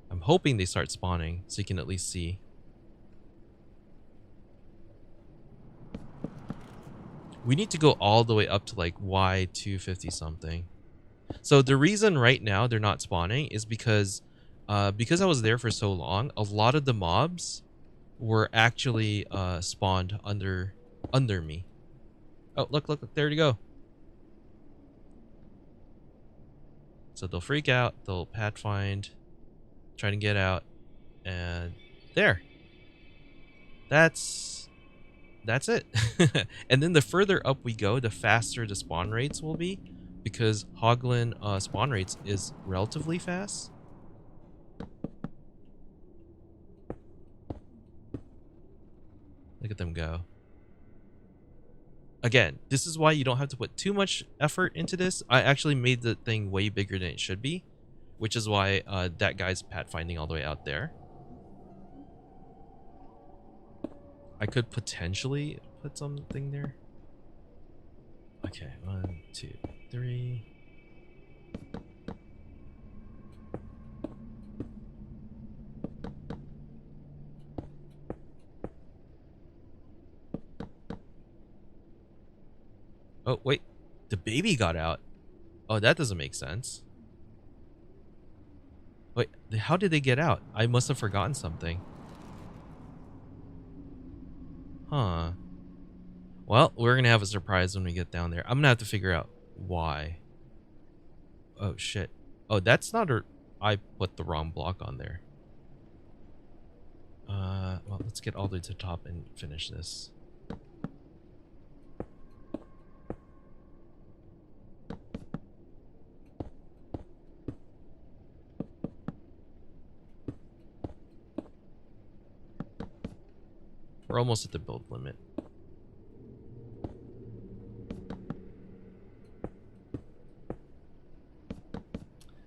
I'm hoping they start spawning so you can at least see. We need to go all the way up to like Y250 something. So the reason right now they're not spawning is because I was there for so long, a lot of the mobs were actually spawned under me. Oh, look, there you go. So they'll freak out, they'll pat find, try to get out, and there. That's it. And then the further up we go, the faster the spawn rates will be, because Hoglin spawn rates is relatively fast. Look at them go. Again, this is why you don't have to put too much effort into this. I actually made the thing way bigger than it should be, which is why that guy's pathfinding all the way out there. I could potentially put something there. Okay, 1, 2, 3. Oh, wait. The baby got out. Oh, that doesn't make sense. Wait, how did they get out? I must have forgotten something. Huh. Well, we're going to have a surprise when we get down there. I'm going to have to figure out why. Oh, shit. Oh, that's not I put the wrong block on there. let's get all the way to the top and finish this. We're almost at the build limit.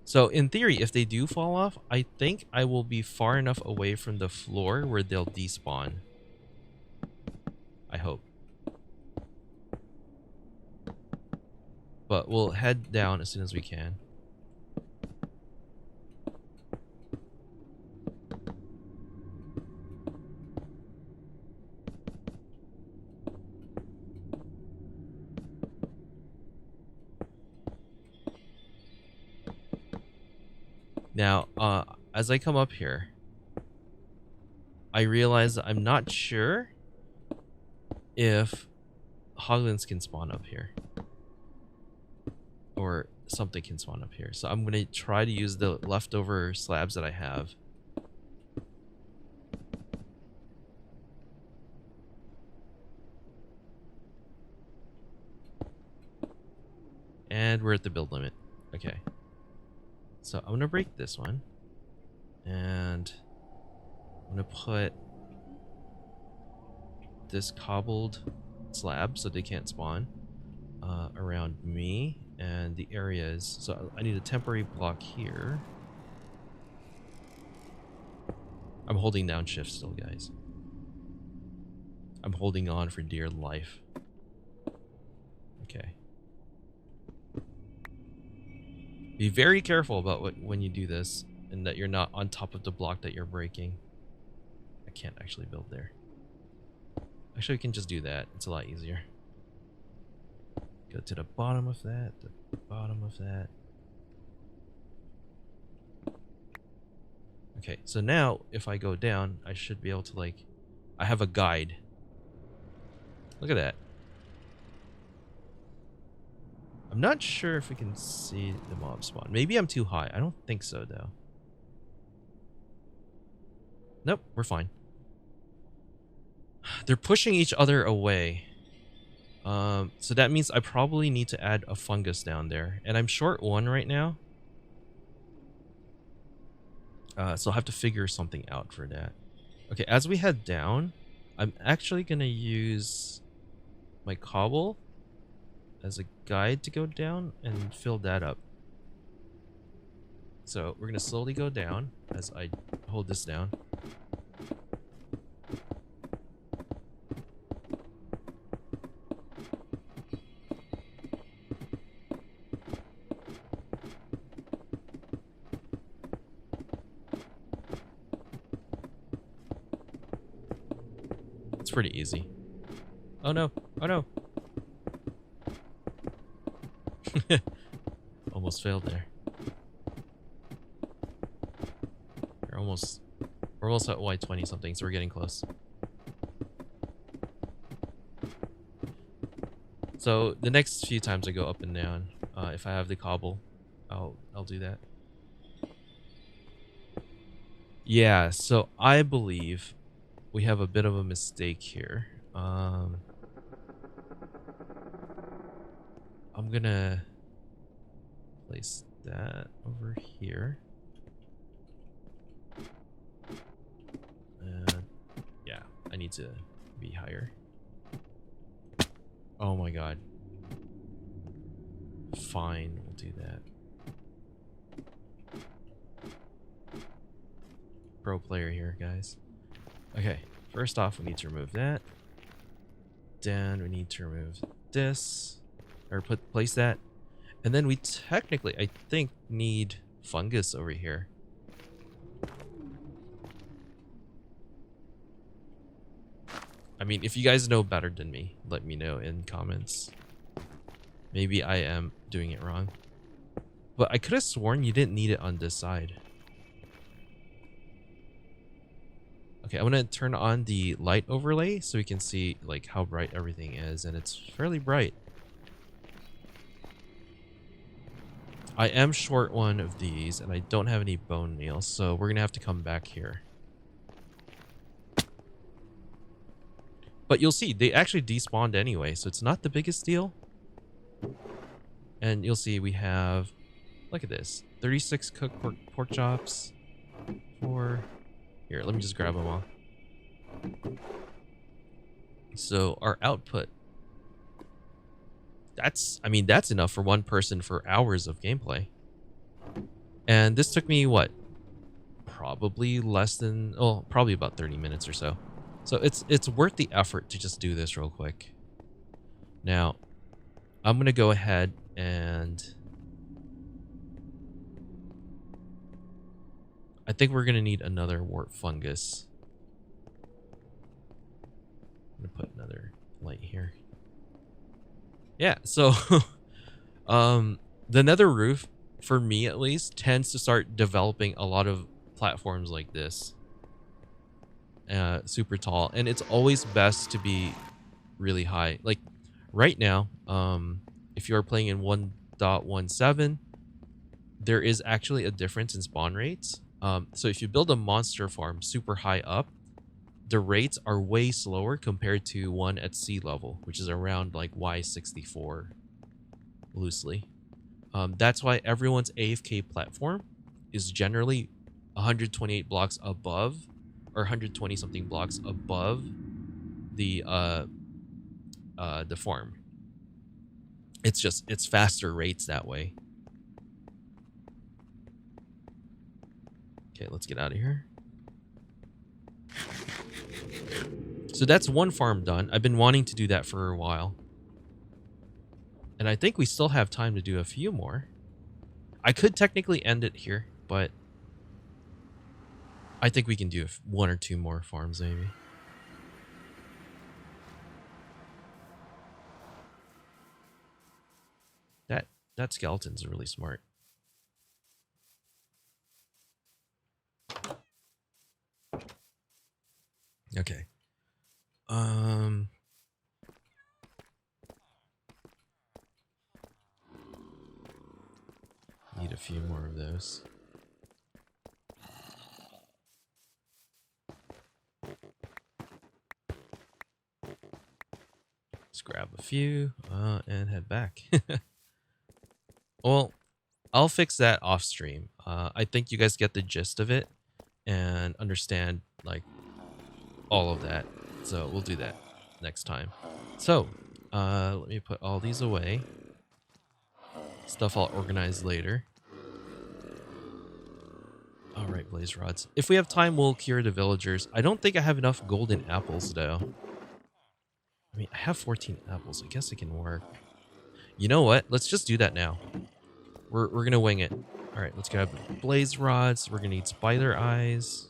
So in theory, if they do fall off, I think I will be far enough away from the floor where they'll despawn. I hope. But we'll head down as soon as we can. Now, as I come up here, I realize that I'm not sure if hoglins can spawn up here. Or something can spawn up here. So I'm going to try to use the leftover slabs that I have. And we're at the build limit. Okay. So I'm going to break this one. And I'm going to put this cobbled slab so they can't spawn around me and the areas. So I need a temporary block here. I'm holding down shift still, guys. I'm holding on for dear life. Okay. Be very careful about when you do this, and that you're not on top of the block that you're breaking. I can't actually build there. Actually, we can just do that. It's a lot easier. Go to the bottom of that, the bottom of that. Okay, so now if I go down, I should be able to, like, I have a guide. Look at that. I'm not sure if we can see the mob spawn. Maybe I'm too high. I don't think so, though. Nope, we're fine. They're pushing each other away. So that means I probably need to add a fungus down there. And I'm short one right now. So I'll have to figure something out for that. Okay, as we head down, I'm actually going to use my cobble as a guide to go down and fill that up. So we're going to slowly go down as I hold this down. It's pretty easy. Oh no, oh no. Almost failed there. We're almost at Y20 something, so we're getting close. So the next few times I go up and down, if I have the cobble, I'll do that. Yeah, so I believe we have a bit of a mistake here. I'm gonna place that over here. And yeah, I need to be higher. Oh my god. Fine, we'll do that. Pro player here, guys. Okay, first off, we need to remove that. Then we need to remove this, or place that. And then we technically, I think, need fungus over here. I mean, if you guys know better than me, let me know in comments. Maybe I am doing it wrong. But I could have sworn you didn't need it on this side. Okay, I'm going to turn on the light overlay so we can see like how bright everything is, and it's fairly bright. I am short one of these, and I don't have any bone meal, so we're going to have to come back here. But you'll see, they actually despawned anyway, so it's not the biggest deal. And you'll see we have, look at this, 36 cooked pork chops. 4. Here, let me just grab them all. So our output, that's enough for one person for hours of gameplay. And this took me, what? Probably less than, probably about 30 minutes or so. So it's worth the effort to just do this real quick. Now, I'm going to go ahead and I think we're going to need another wart fungus. I'm going to put another light here. Yeah, so the nether roof, for me at least, tends to start developing a lot of platforms like this. Super tall. And it's always best to be really high. Like right now, if you are playing in 1.17, there is actually a difference in spawn rates. So if you build a monster farm super high up, the rates are way slower compared to one at sea level, which is around like Y64 loosely. That's why everyone's AFK platform is generally 128 blocks above, or 120 something blocks above the farm. It's faster rates that way. Okay, let's get out of here. So that's one farm done. I've been wanting to do that for a while. And I think we still have time to do a few more. I could technically end it here, but I think we can do one or two more farms maybe. That skeleton's really smart. Okay. Need a few more of those. Let's grab a few and head back. Well, I'll fix that off stream. I think you guys get the gist of it and understand like all of that. So we'll do that next time. So let me put all these away. Stuff I'll organize later. All right, blaze rods. If we have time, we'll cure the villagers. I don't think I have enough golden apples though. I mean, I have 14 apples. I guess it can work. You know what? Let's just do that now. We're gonna wing it. All right, let's grab blaze rods. We're gonna need spider eyes.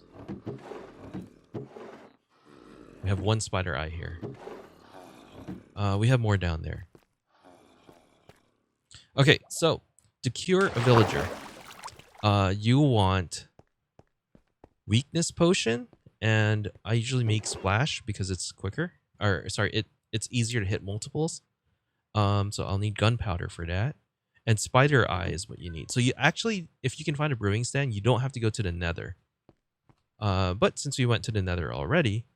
We have one spider eye here. We have more down there. Okay, so to cure a villager, you want weakness potion, and I usually make splash because it's quicker. Or sorry, it's easier to hit multiples. So I'll need gunpowder for that. And spider eye is what you need. So you actually, if you can find a brewing stand, you don't have to go to the nether. But since we went to the nether already,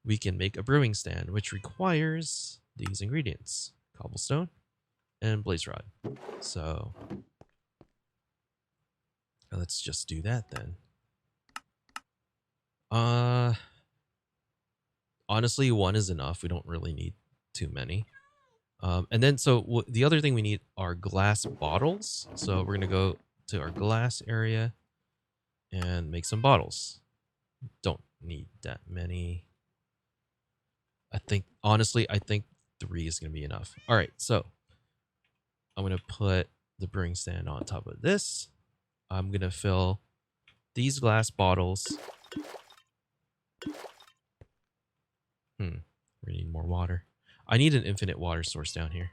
we can make a brewing stand, which requires these ingredients: cobblestone and blaze rod. So let's just do that then. Honestly, one is enough. We don't really need too many. And then, so the other thing we need are glass bottles. So we're going to go to our glass area and make some bottles. Don't need that many. Honestly, I think 3 is going to be enough. All right, so I'm going to put the brewing stand on top of this. I'm going to fill these glass bottles. We need more water. I need an infinite water source down here.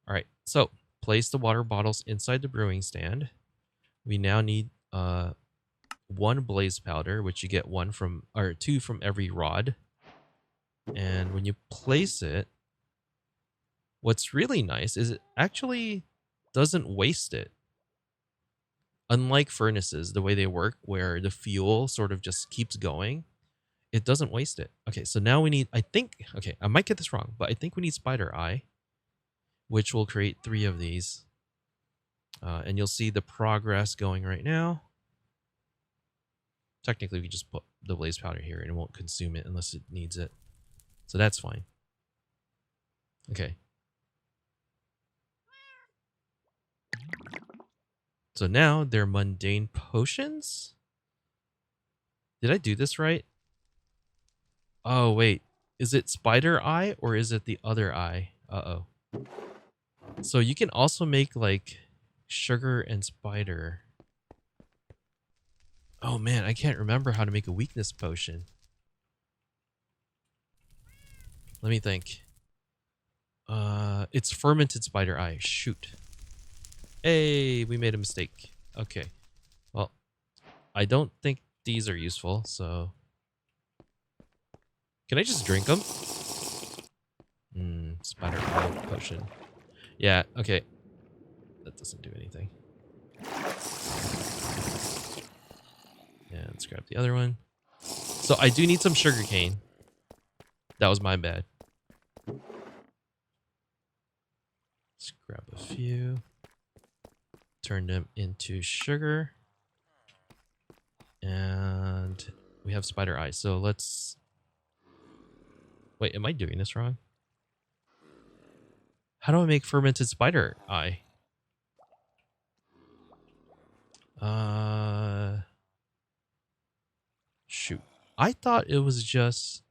All right, so place the water bottles inside the brewing stand. We now need 1 blaze powder, which you get 2 from every rod. And when you place it, what's really nice is it actually doesn't waste it. Unlike furnaces, the way they work, where the fuel sort of just keeps going, it doesn't waste it. Okay, so now we need, I think, okay, I might get this wrong, but I think we need Spider Eye, which will create 3 of these. And you'll see the progress going right now. Technically, we just put the blaze powder here and it won't consume it unless it needs it. So that's fine. Okay. So now they're mundane potions? Did I do this right? Oh, wait. Is it Spider Eye or is it the other eye? Uh-oh. So you can also make like sugar and spider. Oh man, I can't remember how to make a weakness potion. Let me think. It's fermented spider eye. Shoot. Hey, we made a mistake. Okay. Well, I don't think these are useful, so... Can I just drink them? Spider eye potion. Yeah, okay. That doesn't do anything. Yeah, let's grab the other one. So I do need some sugarcane. That was my bad. Let's grab a few. Turn them into sugar. And we have spider eye. So let's... Wait, am I doing this wrong? How do I make fermented spider eye? Shoot. I thought it was just...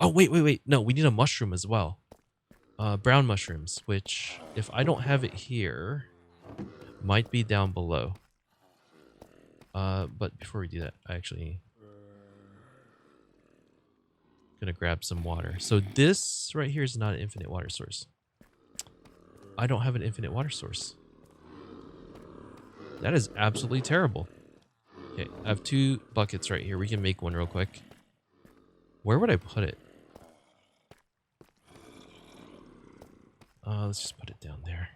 Oh, wait. No, we need a mushroom as well. Brown mushrooms, which, if I don't have it here, might be down below. But before we do that, I actually... gonna grab some water. So this right here is not an infinite water source. I don't have an infinite water source. That is absolutely terrible. Okay, I have 2 buckets right here. We can make one real quick. Where would I put it? Let's just put it down there.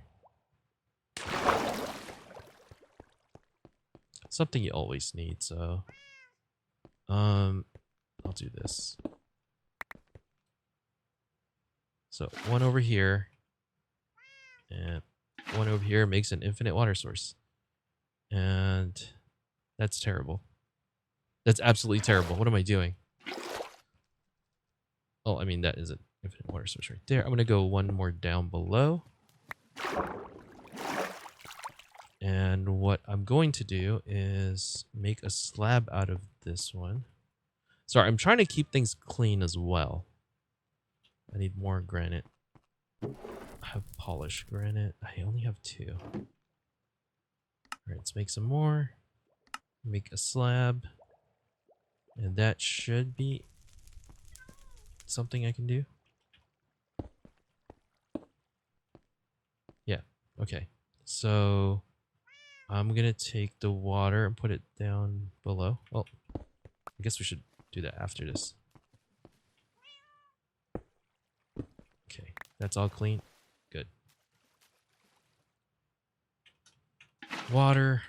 Something you always need, so... I'll do this. So, one over here. And one over here makes an infinite water source. And that's terrible. That's absolutely terrible. What am I doing? Oh, I mean, that is an infinite water source right there. I'm going to go one more down below. And what I'm going to do is make a slab out of this one. Sorry, I'm trying to keep things clean as well. I need more granite. I have polished granite. I only have 2. All right, let's make some more. Make a slab. And that should be something I can do. Yeah, okay. So I'm going to take the water and put it down below. Well, I guess we should do that after this. Okay, that's all clean. Good. Water.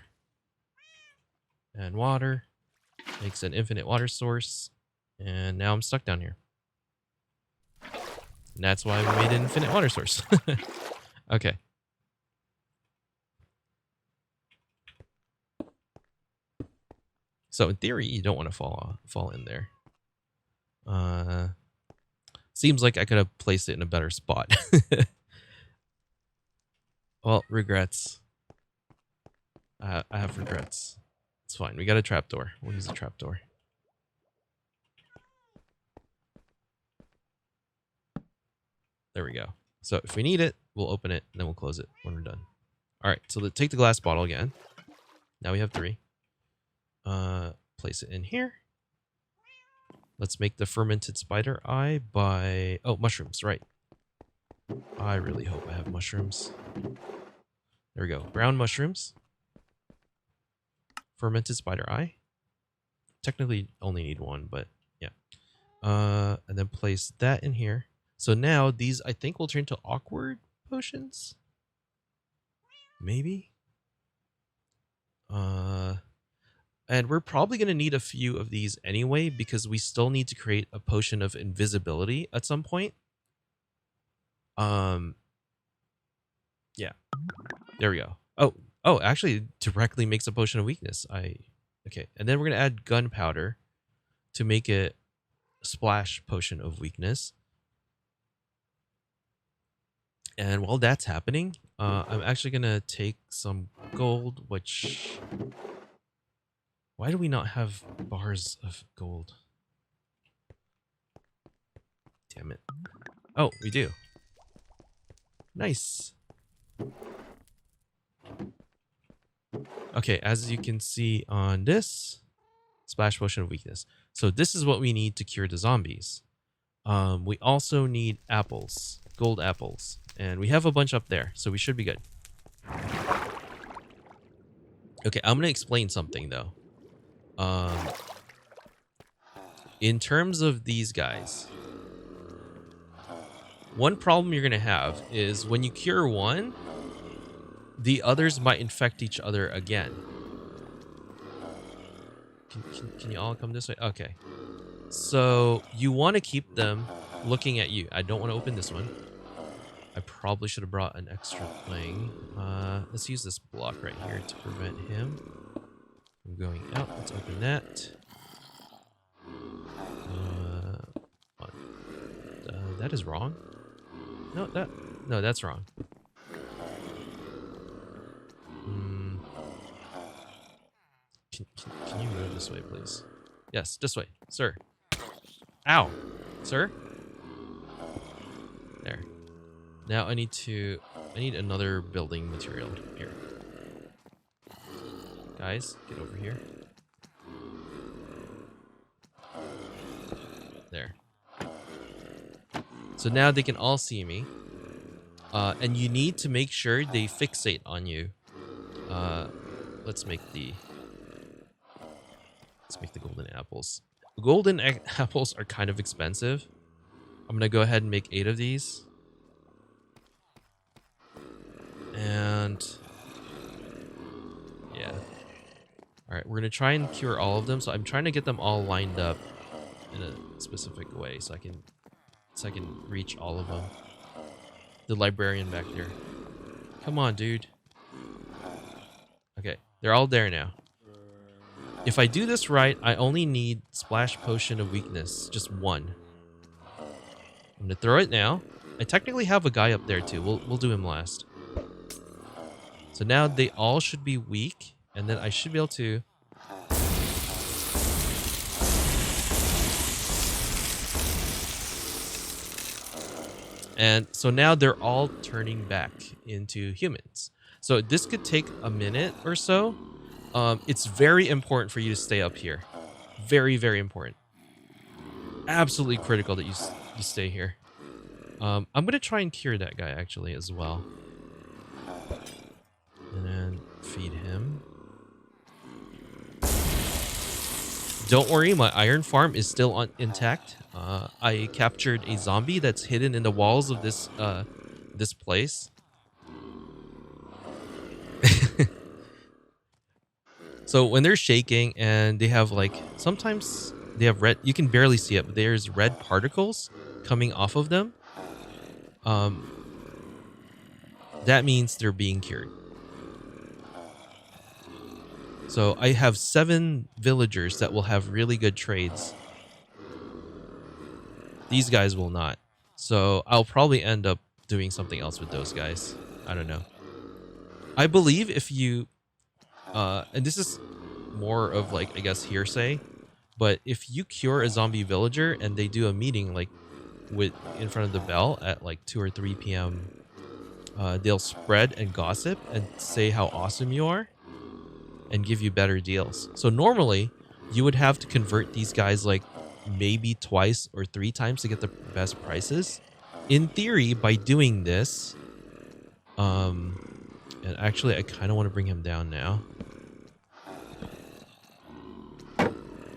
And water. Makes an infinite water source. And now I'm stuck down here. And that's why we made an infinite water source. Okay. So in theory, you don't want to fall in there. Seems like I could have placed it in a better spot. Well, regrets. I have regrets. It's fine. We got a trapdoor. We'll use a trapdoor. There we go. So if we need it, we'll open it and then we'll close it when we're done. All right. So take the glass bottle again. Now we have 3. Place it in here. Let's make the fermented spider eye by... Oh, mushrooms, right. I really hope I have mushrooms. There we go. Brown mushrooms. Fermented spider eye. Technically only need 1, but yeah. And then place that in here. So now these, I think, will turn to awkward potions. Maybe. And we're probably going to need a few of these anyway, because we still need to create a potion of invisibility at some point. Yeah, there we go. Oh, actually, it directly makes a potion of weakness. Okay, and then we're going to add gunpowder to make it a splash potion of weakness. And while that's happening, I'm actually going to take some gold, which... Why do we not have bars of gold? Damn it. Oh, we do. Nice. Okay, as you can see on this, splash potion of weakness. So this is what we need to cure the zombies. We also need apples, gold apples. And we have a bunch up there, so we should be good. Okay, I'm going to explain something, though. In terms of these guys, one problem you're going to have is when you cure one, the others might infect each other again. Can you all come this way? Okay. So you want to keep them looking at you. I don't want to open this one. I probably should have brought an extra thing. Let's use this block right here to prevent him from going out. Let's open that. That is wrong. No, that's wrong. Can you move this way, please? Yes, this way, sir. Ow, sir. There. Now I need another building material here. Guys, get over here. There. So now they can all see me. And you need to make sure they fixate on you. Let's make the golden apples. The golden apples are kind of expensive. I'm gonna go ahead and make 8 of these. And yeah. Alright, we're gonna try and cure all of them. So I'm trying to get them all lined up in a specific way so I can reach all of them. The librarian back there. Come on, dude. Okay, they're all there now. If I do this right, I only need splash potion of weakness, just one. I'm gonna throw it now. I technically have a guy up there too. We'll do him last. So now they all should be weak, and then I should be able to... And so now they're all turning back into humans. So this could take a minute or so. It's very important for you to stay up here. Very, very important. Absolutely critical that you stay here. I'm going to try and cure that guy actually as well. And then feed him. Don't worry, my iron farm is still intact. I captured a zombie that's hidden in the walls of this place. So when they're shaking and they have like, sometimes they have red, you can barely see it, but there's red particles coming off of them. That means they're being cured. So I have 7 villagers that will have really good trades. These guys will not. So I'll probably end up doing something else with those guys. I don't know. I believe if you... and this is more of like, I guess, hearsay. But if you cure a zombie villager and they do a meeting like in front of the bell at like 2 or 3 p.m. They'll spread and gossip and say how awesome you are and give you better deals. So normally you would have to convert these guys like maybe twice or 3 times to get the best prices. In theory, by doing this, and actually I kind of want to bring him down now.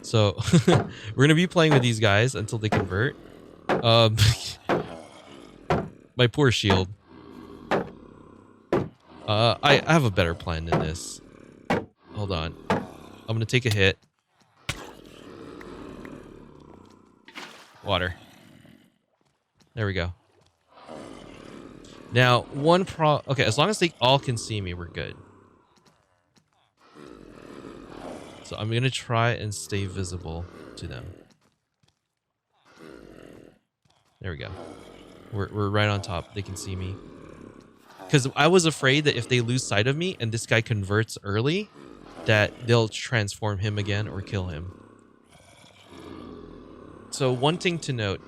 So we're going to be playing with these guys until they convert. My poor shield. I have a better plan than this. Hold on. I'm gonna take a hit. Water. There we go. Now, okay, as long as they all can see me, we're good. So I'm gonna try and stay visible to them. There we go. We're right on top. They can see me. Because I was afraid that if they lose sight of me and this guy converts early, that they'll transform him again or kill him. So one thing to note,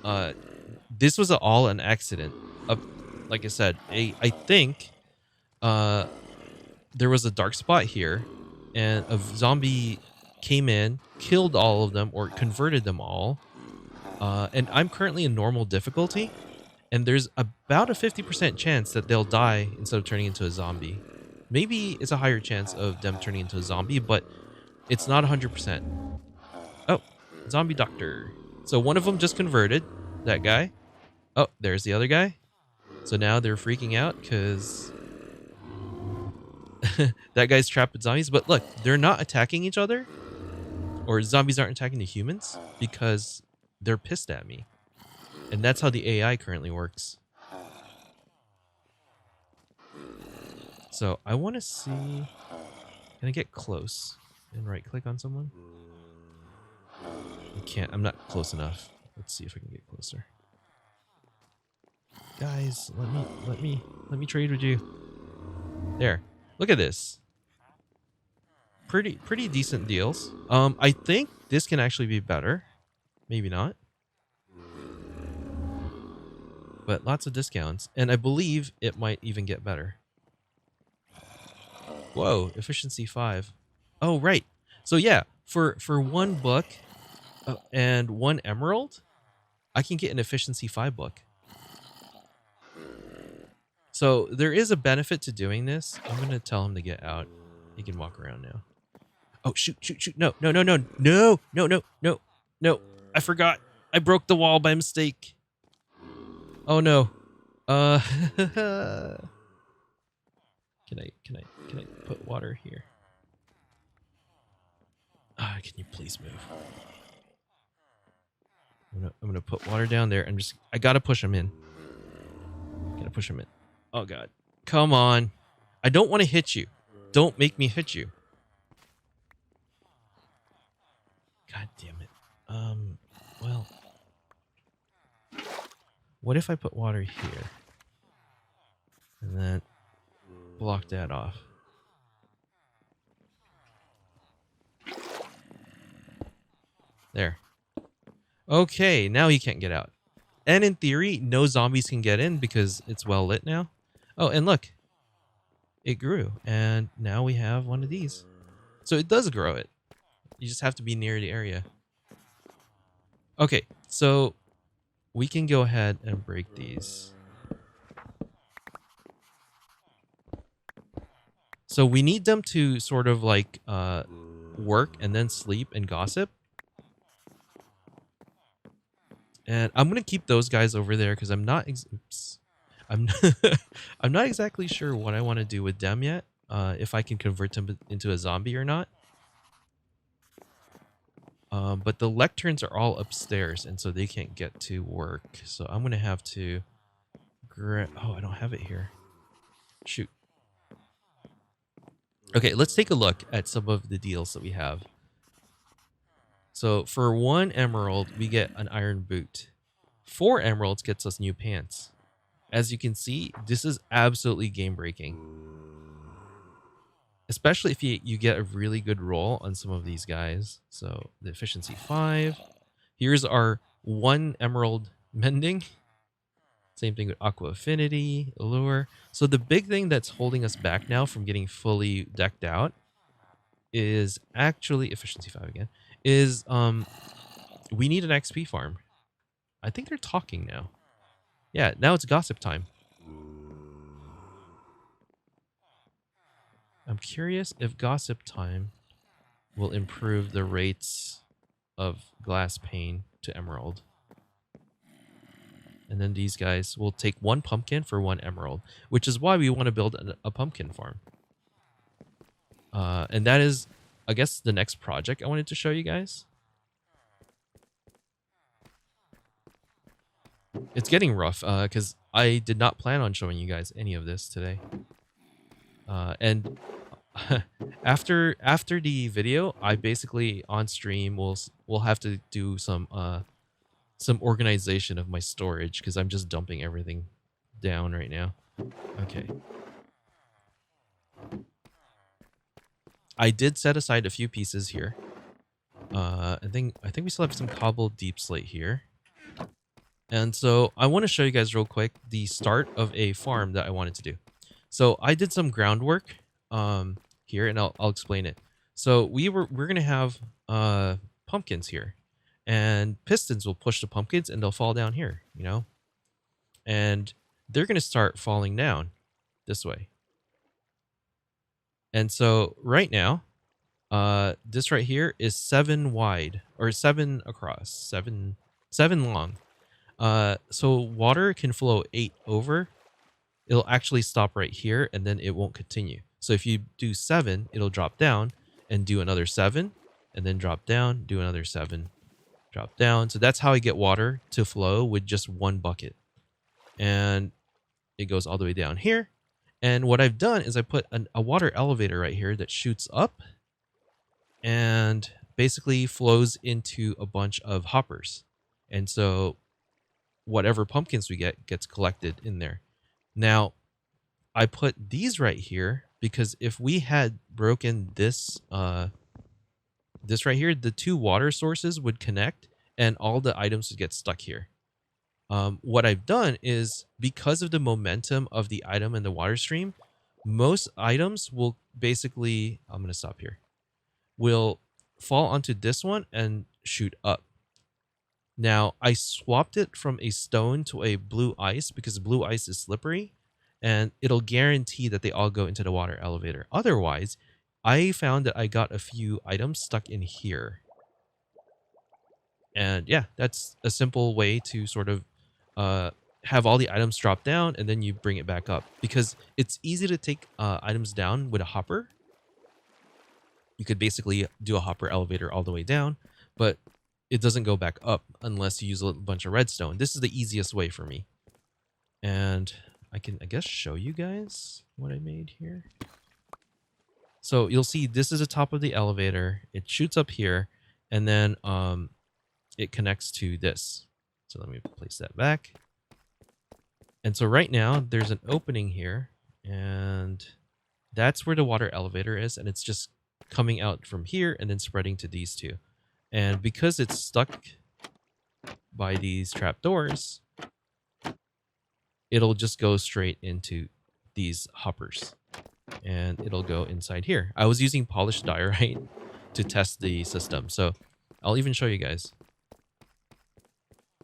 this was all an accident. Like I said, I think there was a dark spot here, and a zombie came in, killed all of them, or converted them all. And I'm currently in normal difficulty, and there's about a 50% chance that they'll die instead of turning into a zombie. Maybe it's a higher chance of them turning into a zombie, but it's not 100%. Oh, zombie doctor. So one of them just converted, that guy. Oh, there's the other guy. So now they're freaking out because that guy's trapped with zombies. But look, they're not attacking each other, or zombies aren't attacking the humans because they're pissed at me. And that's how the AI currently works. So I want to see... Can I get close and right-click on someone? I can't. I'm not close enough. Let's see if I can get closer. Guys, let me trade with you. There. Look at this. Pretty decent deals. I think this can actually be better. Maybe not. But lots of discounts, and I believe it might even get better. Whoa, efficiency 5. Oh, right. So yeah, for one book and 1 emerald, I can get an efficiency 5 book. So there is a benefit to doing this. I'm going to tell him to get out. He can walk around now. Oh, shoot. No. I forgot. I broke the wall by mistake. Oh no. Can I put water here? Can you please move? I'm gonna put water down there. I gotta push him in. Gotta push him in. Oh god. Come on. I don't want to hit you. Don't make me hit you. God damn it. Well. What if I put water here? And then block that off. There. Okay, now he can't get out. And in theory, no zombies can get in because it's well lit now. Oh, and look. It grew. And now we have one of these. So it does grow it. You just have to be near the area. Okay, so we can go ahead and break these. So we need them to sort of like work and then sleep and gossip. And I'm gonna keep those guys over there because I'm not. I'm I'm not exactly sure what I want to do with them yet. If I can convert them into a zombie or not. But the lecterns are all upstairs, and so they can't get to work. So I'm gonna have to. Oh, I don't have it here. Shoot. Okay, let's take a look at some of the deals that we have. So for 1 emerald, we get an iron boot. 4 emeralds gets us new pants. As you can see, this is absolutely game breaking. Especially if you get a really good roll on some of these guys. So the efficiency 5. Here's our 1 emerald mending. Same thing with aqua affinity, allure. So the big thing that's holding us back now from getting fully decked out is actually efficiency 5 again. Is we need an XP farm. I think they're talking now. Yeah, now it's gossip time. I'm curious if gossip time will improve the rates of glass pane to emerald. And then these guys will take 1 pumpkin for 1 emerald, which is why we want to build a pumpkin farm. And that is I guess the next project I wanted to show you guys. It's getting rough because I did not plan on showing you guys any of this today. And after the video, I basically on stream will have to do some organization of my storage because I'm just dumping everything down right now. Okay. I did set aside a few pieces here. I think we still have some cobbled deep slate here. And so I want to show you guys real quick the start of a farm that I wanted to do. So I did some groundwork here, and I'll explain it. So we're gonna have pumpkins here, and pistons will push the pumpkins, and they'll fall down here, you know, and they're gonna start falling down this way. And so right now, this right here is 7 wide or 7 across, 7 long. So water can flow 8 over. It'll actually stop right here and then it won't continue. So if you do 7, it'll drop down and do another 7 and then drop down, do another 7, drop down. So that's how I get water to flow with just one bucket. And it goes all the way down here. And what I've done is I put a water elevator right here that shoots up and basically flows into a bunch of hoppers. And so whatever pumpkins we get gets collected in there. Now, I put these right here because if we had broken this this right here, the 2 water sources would connect and all the items would get stuck here. What I've done is because of the momentum of the item and the water stream, most items will basically, I'm going to stop here, will fall onto this one and shoot up. Now, I swapped it from a stone to a blue ice because blue ice is slippery and it'll guarantee that they all go into the water elevator. Otherwise, I found that I got a few items stuck in here. And yeah, that's a simple way to sort of have all the items drop down and then you bring it back up. Because it's easy to take items down with a hopper. You could basically do a hopper elevator all the way down, but it doesn't go back up unless you use a bunch of redstone. This is the easiest way for me. And I can, I guess, show you guys what I made here. So you'll see this is the top of the elevator. It shoots up here, and then it connects to this. So let me place that back. And so right now there's an opening here, and that's where the water elevator is, and it's just coming out from here and then spreading to these two. And because it's stuck by these trapdoors, it'll just go straight into these hoppers. And it'll go inside here. I was using polished diorite to test the system, so I'll even show you guys.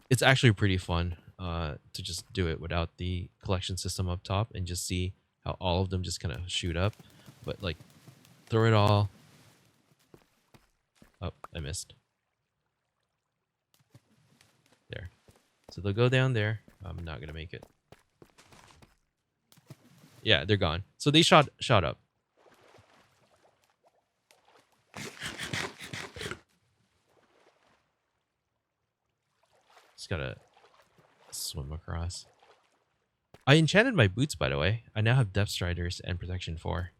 It's actually pretty fun to just do it without the collection system up top and just see how all of them just kind of shoot up. But like, throw it all. Oh, I missed. There. So they'll go down there. I'm not going to make it. Yeah, they're gone. So they shot up. Just gotta swim across. I enchanted my boots, by the way. I now have depth striders and protection 4.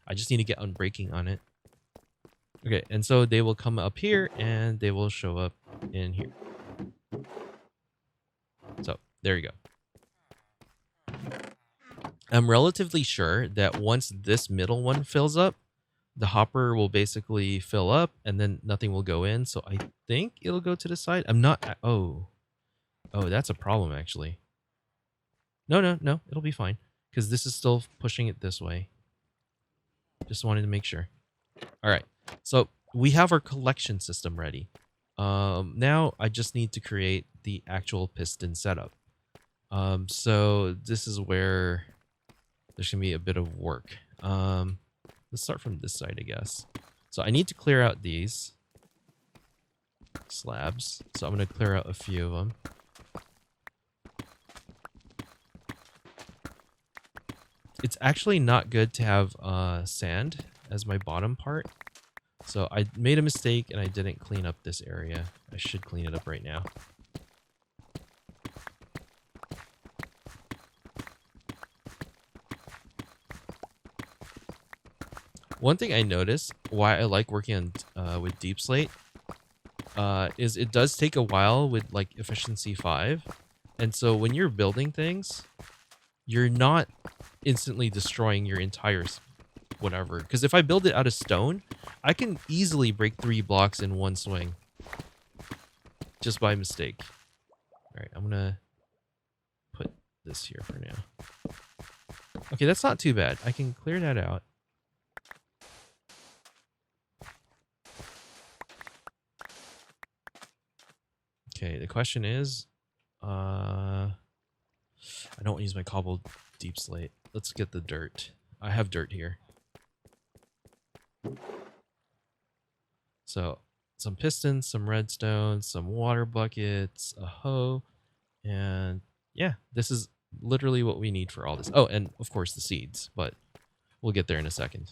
I just need to get unbreaking on it. Okay, and so they will come up here and they will show up in here. So there you go. I'm relatively sure that once this middle one fills up, the hopper will basically fill up and then nothing will go in. So I think it'll go to the side. I'm not. Oh, that's a problem actually. No, it'll be fine because this is still pushing it this way. Just wanted to make sure. All right. So we have our collection system ready. Now I just need to create the actual piston setup. So this is where there's going to be a bit of work. Let's start from this side, I guess. So I need to clear out these slabs. So I'm going to clear out a few of them. It's actually not good to have sand as my bottom part. So I made a mistake and I didn't clean up this area. I should clean it up right now. One thing I noticed why I like working on with Deep Slate is it does take a while with like efficiency 5. And so when you're building things, you're not instantly destroying your entire whatever. Because if I build it out of stone, I can easily break 3 blocks in one swing. Just by mistake. Alright, I'm gonna put this here for now. Okay, that's not too bad. I can clear that out. Okay, the question is, I don't want to use my cobbled deep slate. Let's get the dirt. I have dirt here. So, some pistons, some redstone, some water buckets, a hoe, and yeah, this is literally what we need for all this. Oh, and of course the seeds, but we'll get there in a second.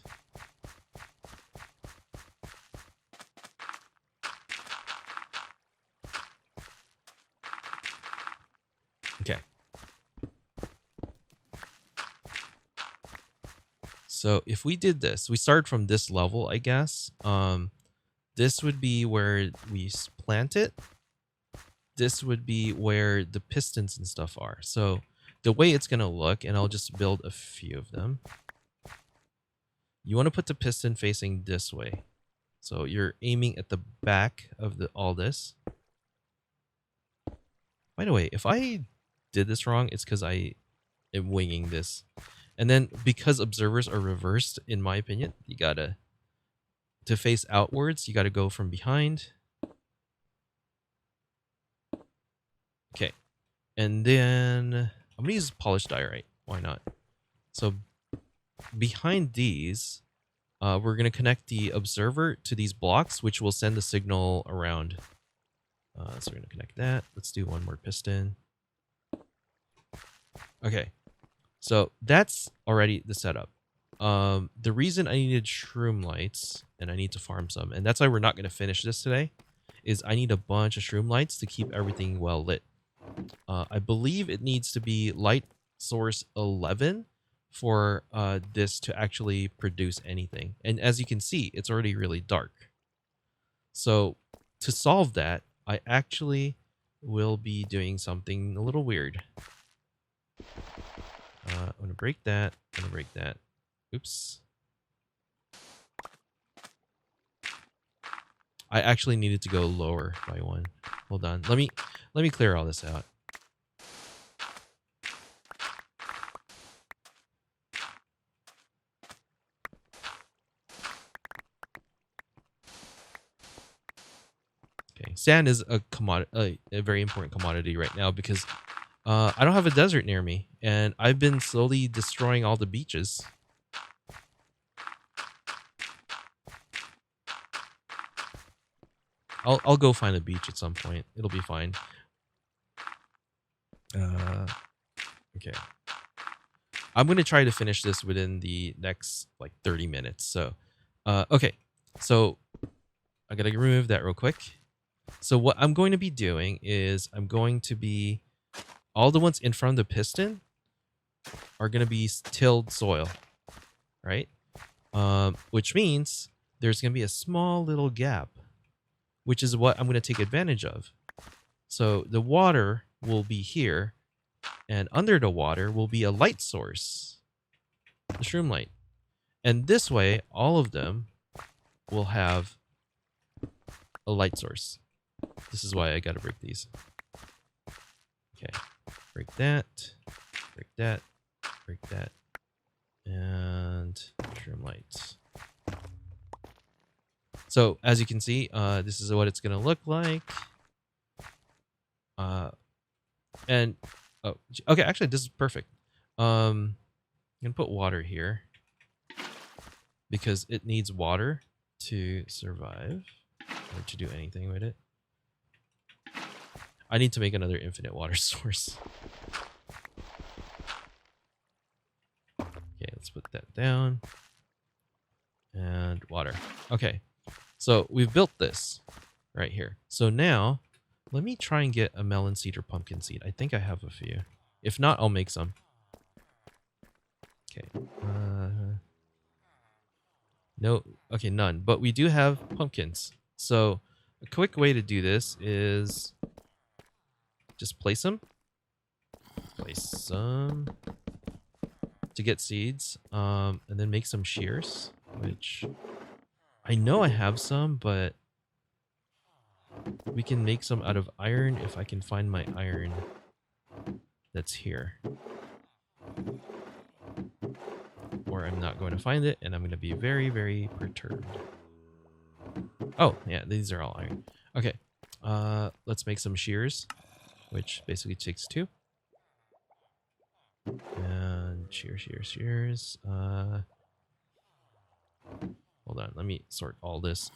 Okay. So if we did this, we start from this level, I guess. This would be where we plant it. This would be where the pistons and stuff are. So the way it's going to look, and I'll just build a few of them. You want to put the piston facing this way. So you're aiming at the back of all this. By the way, if I did this wrong, it's because I am winging this. And then because observers are reversed, in my opinion, you gotta, to face outwards, you gotta go from behind. Okay. And then I'm gonna use polished diorite. Why not? So behind these, we're gonna connect the observer to these blocks, which will send the signal around. So we're gonna connect that. Let's do one more piston. Okay. So that's already the setup. The reason I needed shroom lights, and I need to farm some, and that's why we're not going to finish this today, is I need a bunch of shroom lights to keep everything well lit. I believe it needs to be light source 11 for this to actually produce anything. And as you can see, it's already really dark. So to solve that, I actually will be doing something a little weird. I'm going to break that. I'm going to break that. Oops. I actually needed to go lower by 1. Hold on. Let me clear all this out. Okay. Sand is a commodity, a very important commodity right now because I don't have a desert near me, and I've been slowly destroying all the beaches. I'll go find a beach at some point. It'll be fine. Okay. I'm going to try to finish this within the next like 30 minutes. So, okay. So I got to remove that real quick. So what I'm going to be doing is I'm going to be, all the ones in front of the piston are going to be tilled soil, right? Which means there's going to be a small little gap, which is what I'm going to take advantage of. So the water will be here, and under the water will be a light source, the shroom light. And this way, all of them will have a light source. This is why I got to break these. Okay, break that, break that, break that, and shroom lights. So as you can see, this is what it's going to look like. And oh, okay, actually this is perfect. I'm going to put water here because it needs water to survive or to do anything with it. I need to make another infinite water source. Okay, let's put that down. And water. Okay. So we've built this right here. So now let me try and get a melon seed or pumpkin seed. I think I have a few. If not, I'll make some. Okay. No. Okay, none. But we do have pumpkins. So a quick way to do this is just place them. Place some to get seeds. And then make some shears, which I know I have some, but we can make some out of iron if I can find my iron that's here. Or I'm not going to find it, and I'm going to be very, very perturbed. Oh, yeah, these are all iron. Okay, let's make some shears, which basically takes 2. And shears. Hold on, let me sort all this.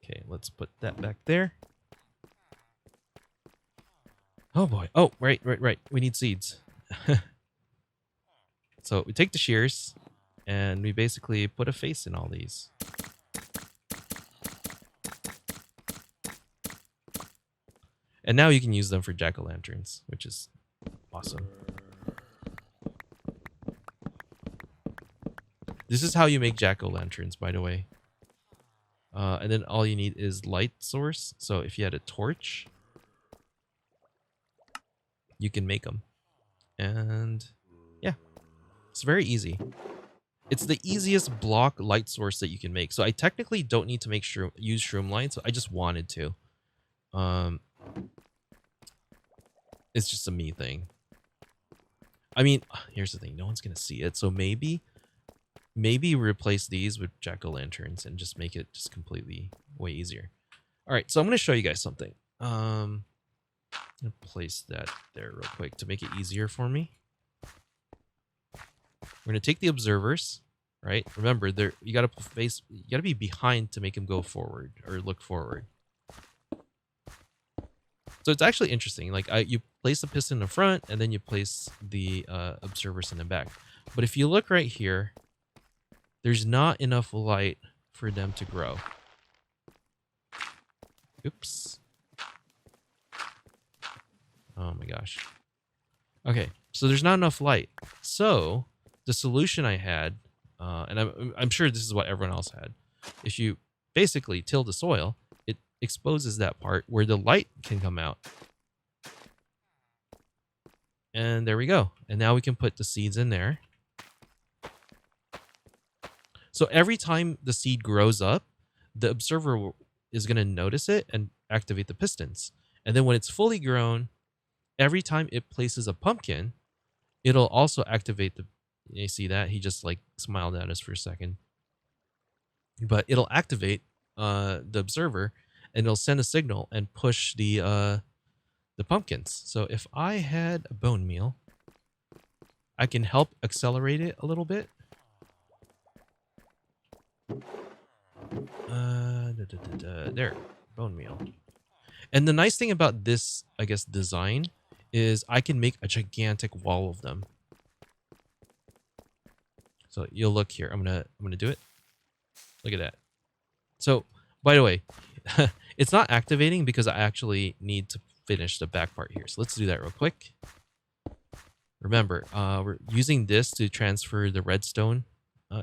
Okay, let's put that back there. Oh boy. Oh, right. We need seeds. So we take the shears and we basically put a face in all these. And now you can use them for jack-o'-lanterns, which is awesome. This is how you make jack-o'-lanterns, by the way. And then all you need is light source. So if you had a torch, you can make them. And yeah, it's very easy. It's the easiest block light source that you can make. So I technically don't need to use shroom light. So I just wanted to. It's just a me thing. I mean, here's the thing. No one's going to see it. So maybe replace these with jack-o'-lanterns and just make it just completely way easier. All right, so I'm going to show you guys something. I'm going to place that there real quick to make it easier for me. We're going to take the observers, right? Remember, you got to be behind to make them go forward or look forward. So it's actually interesting. Like you place the piston in the front and then you place the observers in the back. But if you look right here, there's not enough light for them to grow. Oops. Oh my gosh. Okay, so there's not enough light. So the solution I had, and I'm sure this is what everyone else had, if you basically till the soil, it exposes that part where the light can come out. And there we go. And now we can put the seeds in there. So every time the seed grows up, the observer is going to notice it and activate the pistons. And then when it's fully grown, every time it places a pumpkin, it'll also activate the... You see that? He just like smiled at us for a second. But it'll activate the observer and it'll send a signal and push the pumpkins. So if I had a bone meal, I can help accelerate it a little bit. There, bone meal. And the nice thing about this, I guess, design is I can make a gigantic wall of them. So you'll look here. I'm gonna do it. Look at that. So, by the way, it's not activating because I actually need to finish the back part here. So let's do that real quick. Remember, we're using this to transfer the redstone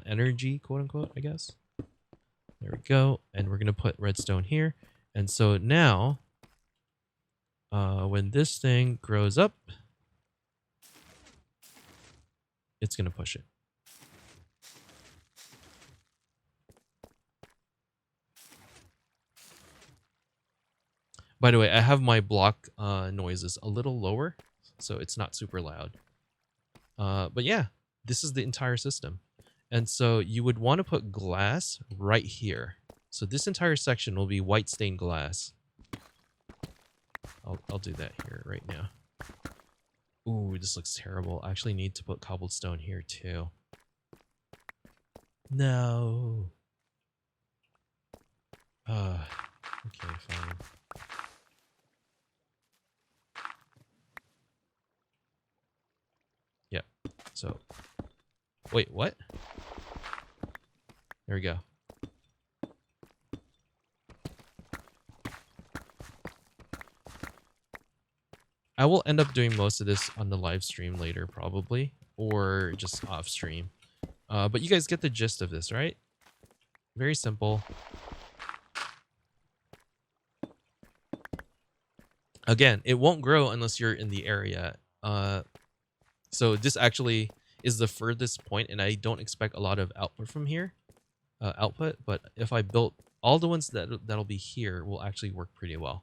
energy, quote unquote, I guess. There we go. And we're going to put redstone here. And so now, when this thing grows up, it's going to push it. By the way, I have my block noises a little lower, so it's not super loud. But yeah, this is the entire system. And so you would want to put glass right here. So this entire section will be white stained glass. I'll do that here right now. Ooh, this looks terrible. I actually need to put cobblestone here too. No. Okay, fine. Yep. So, wait, what? There we go. I will end up doing most of this on the live stream later, probably, or just off stream. But you guys get the gist of this, right? Very simple. Again, it won't grow unless you're in the area. So this actually is the furthest point, and I don't expect a lot of output from here. But if I built all the ones that'll be here will actually work pretty well.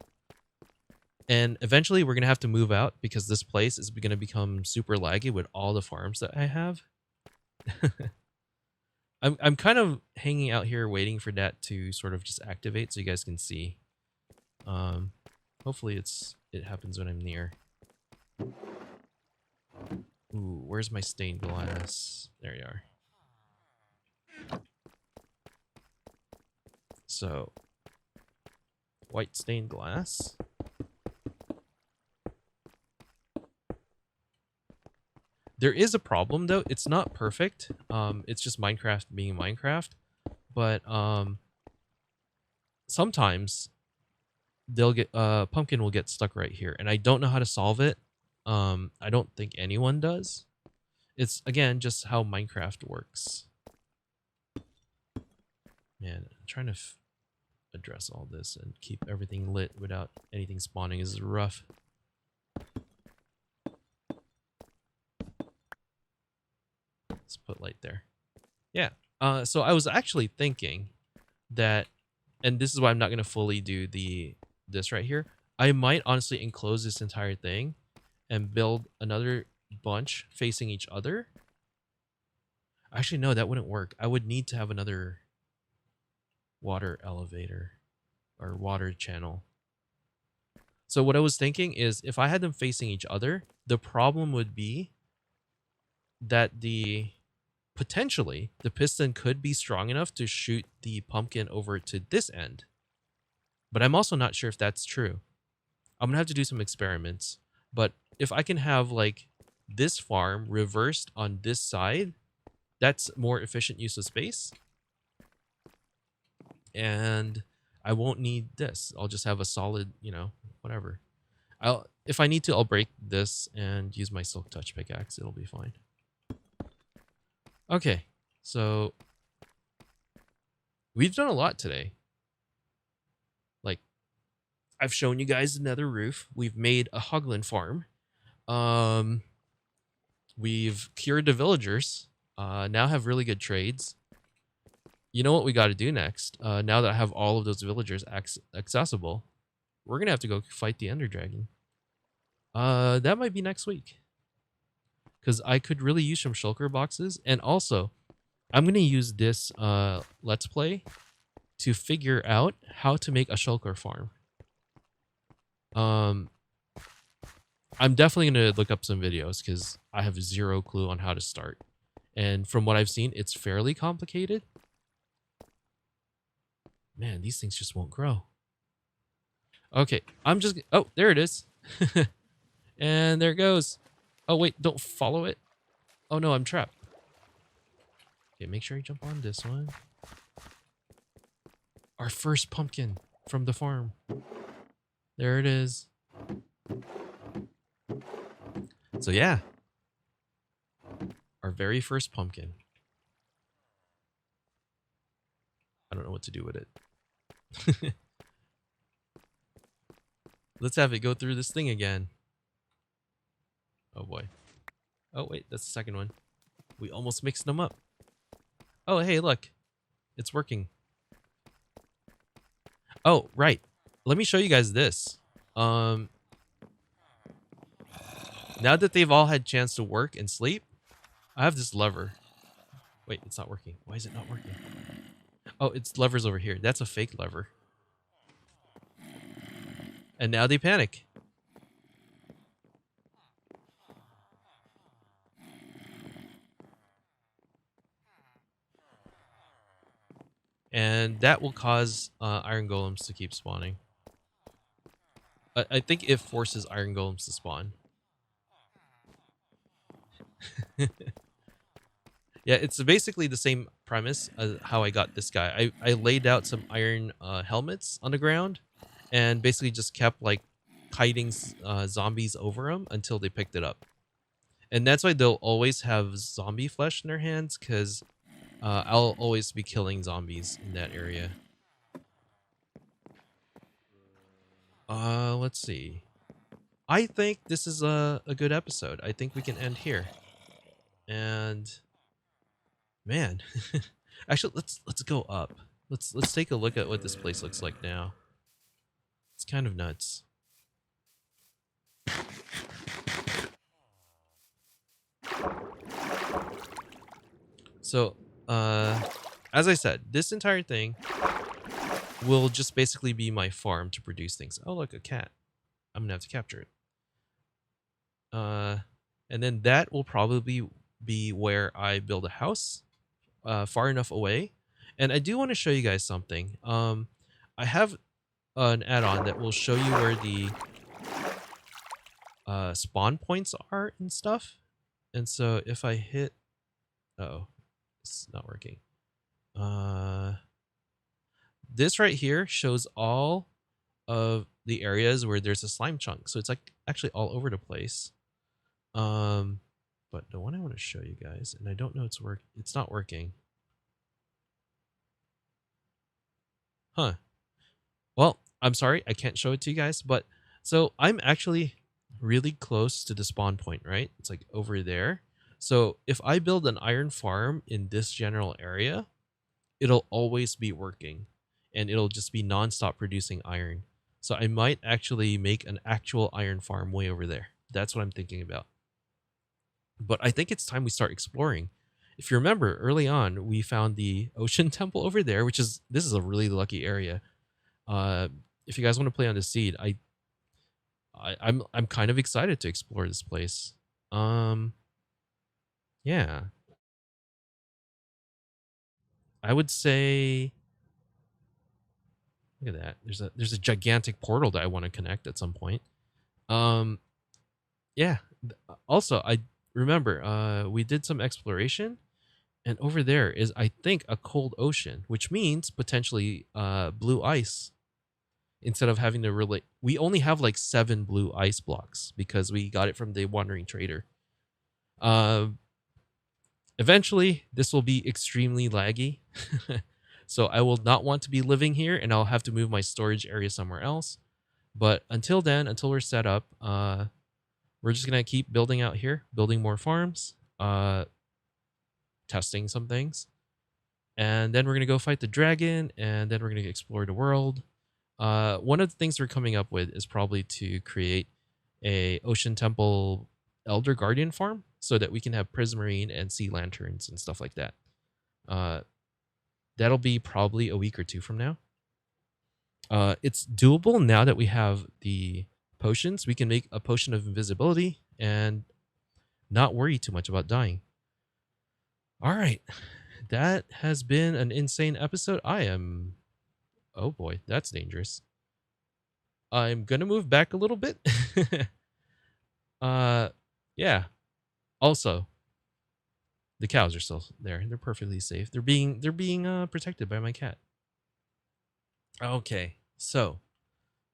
And eventually we're gonna have to move out because this place is gonna become super laggy with all the farms that I have. I'm kind of hanging out here waiting for that to sort of just activate so you guys can see. Hopefully it happens when I'm near. Ooh, where's my stained glass? There you are. So, white stained glass. There is a problem though. It's not perfect. It's just Minecraft being Minecraft. But sometimes they'll get pumpkin will get stuck right here, and I don't know how to solve it. I don't think anyone does. It's again just how Minecraft works. Man, I'm trying to address all this and keep everything lit without anything spawning is rough. Let's put light there. Yeah. So I was actually thinking that, and this is why I'm not gonna fully do this right here. I might honestly enclose this entire thing and build another bunch facing each other. Actually, no, that wouldn't work. I would need to have another water elevator or water channel. So what I was thinking is if I had them facing each other, the problem would be that potentially the piston could be strong enough to shoot the pumpkin over to this end. But I'm also not sure if that's true. I'm gonna have to do some experiments. But if I can have like this farm reversed on this side, that's more efficient use of space. And I won't need this. I'll just have a solid, whatever. If I need to, I'll break this and use my Silk Touch pickaxe. It'll be fine. Okay, so we've done a lot today. Like, I've shown you guys another roof. We've made a hoglin farm. We've cured the villagers. Now have really good trades. You know what we got to do next? Now that I have all of those villagers accessible, we're gonna have to go fight the Ender Dragon. That might be next week. Because I could really use some shulker boxes. And also, I'm going to use this Let's Play to figure out how to make a shulker farm. I'm definitely going to look up some videos because I have zero clue on how to start. And from what I've seen, it's fairly complicated. Man, these things just won't grow. Okay, oh, there it is. And there it goes. Oh, wait, don't follow it. Oh, no, I'm trapped. Okay, make sure you jump on this one. Our first pumpkin from the farm. There it is. So, yeah. Our very first pumpkin. I don't know what to do with it. Let's have it go through this thing again. Oh boy. Oh wait, that's the second one. We almost mixed them up. Oh hey, look. It's working. Oh, right. Let me show you guys this. Now that they've all had chance to work and sleep, I have this lever. Wait, it's not working. Why is it not working? Oh, it's levers over here. That's a fake lever. And now they panic. And that will cause iron golems to keep spawning. I think it forces iron golems to spawn. Yeah, it's basically the same premise how I got this guy. I laid out some iron helmets on the ground, and basically just kept like kiting zombies over them until they picked it up. And that's why they'll always have zombie flesh in their hands, because I'll always be killing zombies in that area. Let's see. I think this is a good episode. I think we can end here. And man, actually, let's go up. Let's take a look at what this place looks like now. It's kind of nuts. So, as I said, this entire thing will just basically be my farm to produce things. Oh, look, a cat. I'm gonna have to capture it. And then that will probably be where I build a house, far enough away. And I do want to show you guys something. I have an add-on that will show you where the spawn points are and stuff. And so if I hit, oh, it's not working. This right here shows all of the areas where there's a slime chunk. So it's like actually all over the place. But the one I want to show you guys, and I don't know it's not working. Huh. Well, I'm sorry, I can't show it to you guys, but so I'm actually really close to the spawn point, right? It's like over there. So if I build an iron farm in this general area, it'll always be working, and it'll just be nonstop producing iron. So I might actually make an actual iron farm way over there. That's what I'm thinking about. But I think it's time we start exploring. If you remember early on, we found the ocean temple over there, this is a really lucky area. If you guys want to play on the seed, I'm kind of excited to explore this place. Yeah, I would say, look at that. There's a gigantic portal that I want to connect at some point. Yeah. Also, I remember we did some exploration, and over there is, I think, a cold ocean, which means potentially blue ice. Instead of having to relate, we only have like 7 blue ice blocks because we got it from the wandering trader. Eventually, this will be extremely laggy. So I will not want to be living here, and I'll have to move my storage area somewhere else. But until then, until we're set up, we're just going to keep building out here, building more farms, testing some things. And then we're going to go fight the dragon, and then we're going to explore the world. One of the things we're coming up with is probably to create a Ocean Temple Elder Guardian farm so that we can have Prismarine and sea lanterns and stuff like that. That'll be probably a week or 2 from now. It's doable now that we have the potions. We can make a potion of invisibility and not worry too much about dying. All right. That has been an insane episode. Oh boy, that's dangerous. I'm gonna move back a little bit. Yeah. Also, the cows are still there. They're perfectly safe. They're being protected by my cat. Okay, so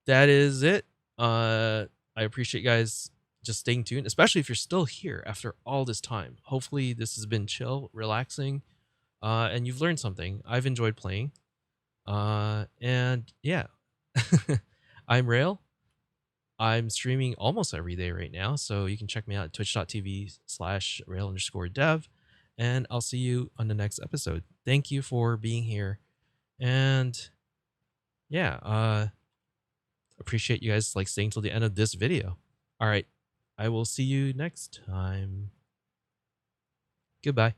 that is it. I appreciate you guys just staying tuned, especially if you're still here after all this time. Hopefully, this has been chill, relaxing, and you've learned something. I've enjoyed playing. And yeah, I'm Rail. I'm streaming almost every day right now, so you can check me out at twitch.tv/rail_dev, and I'll see you on the next episode. Thank you for being here, and yeah, appreciate you guys like staying till the end of this video. All right, I will see you next time. Goodbye.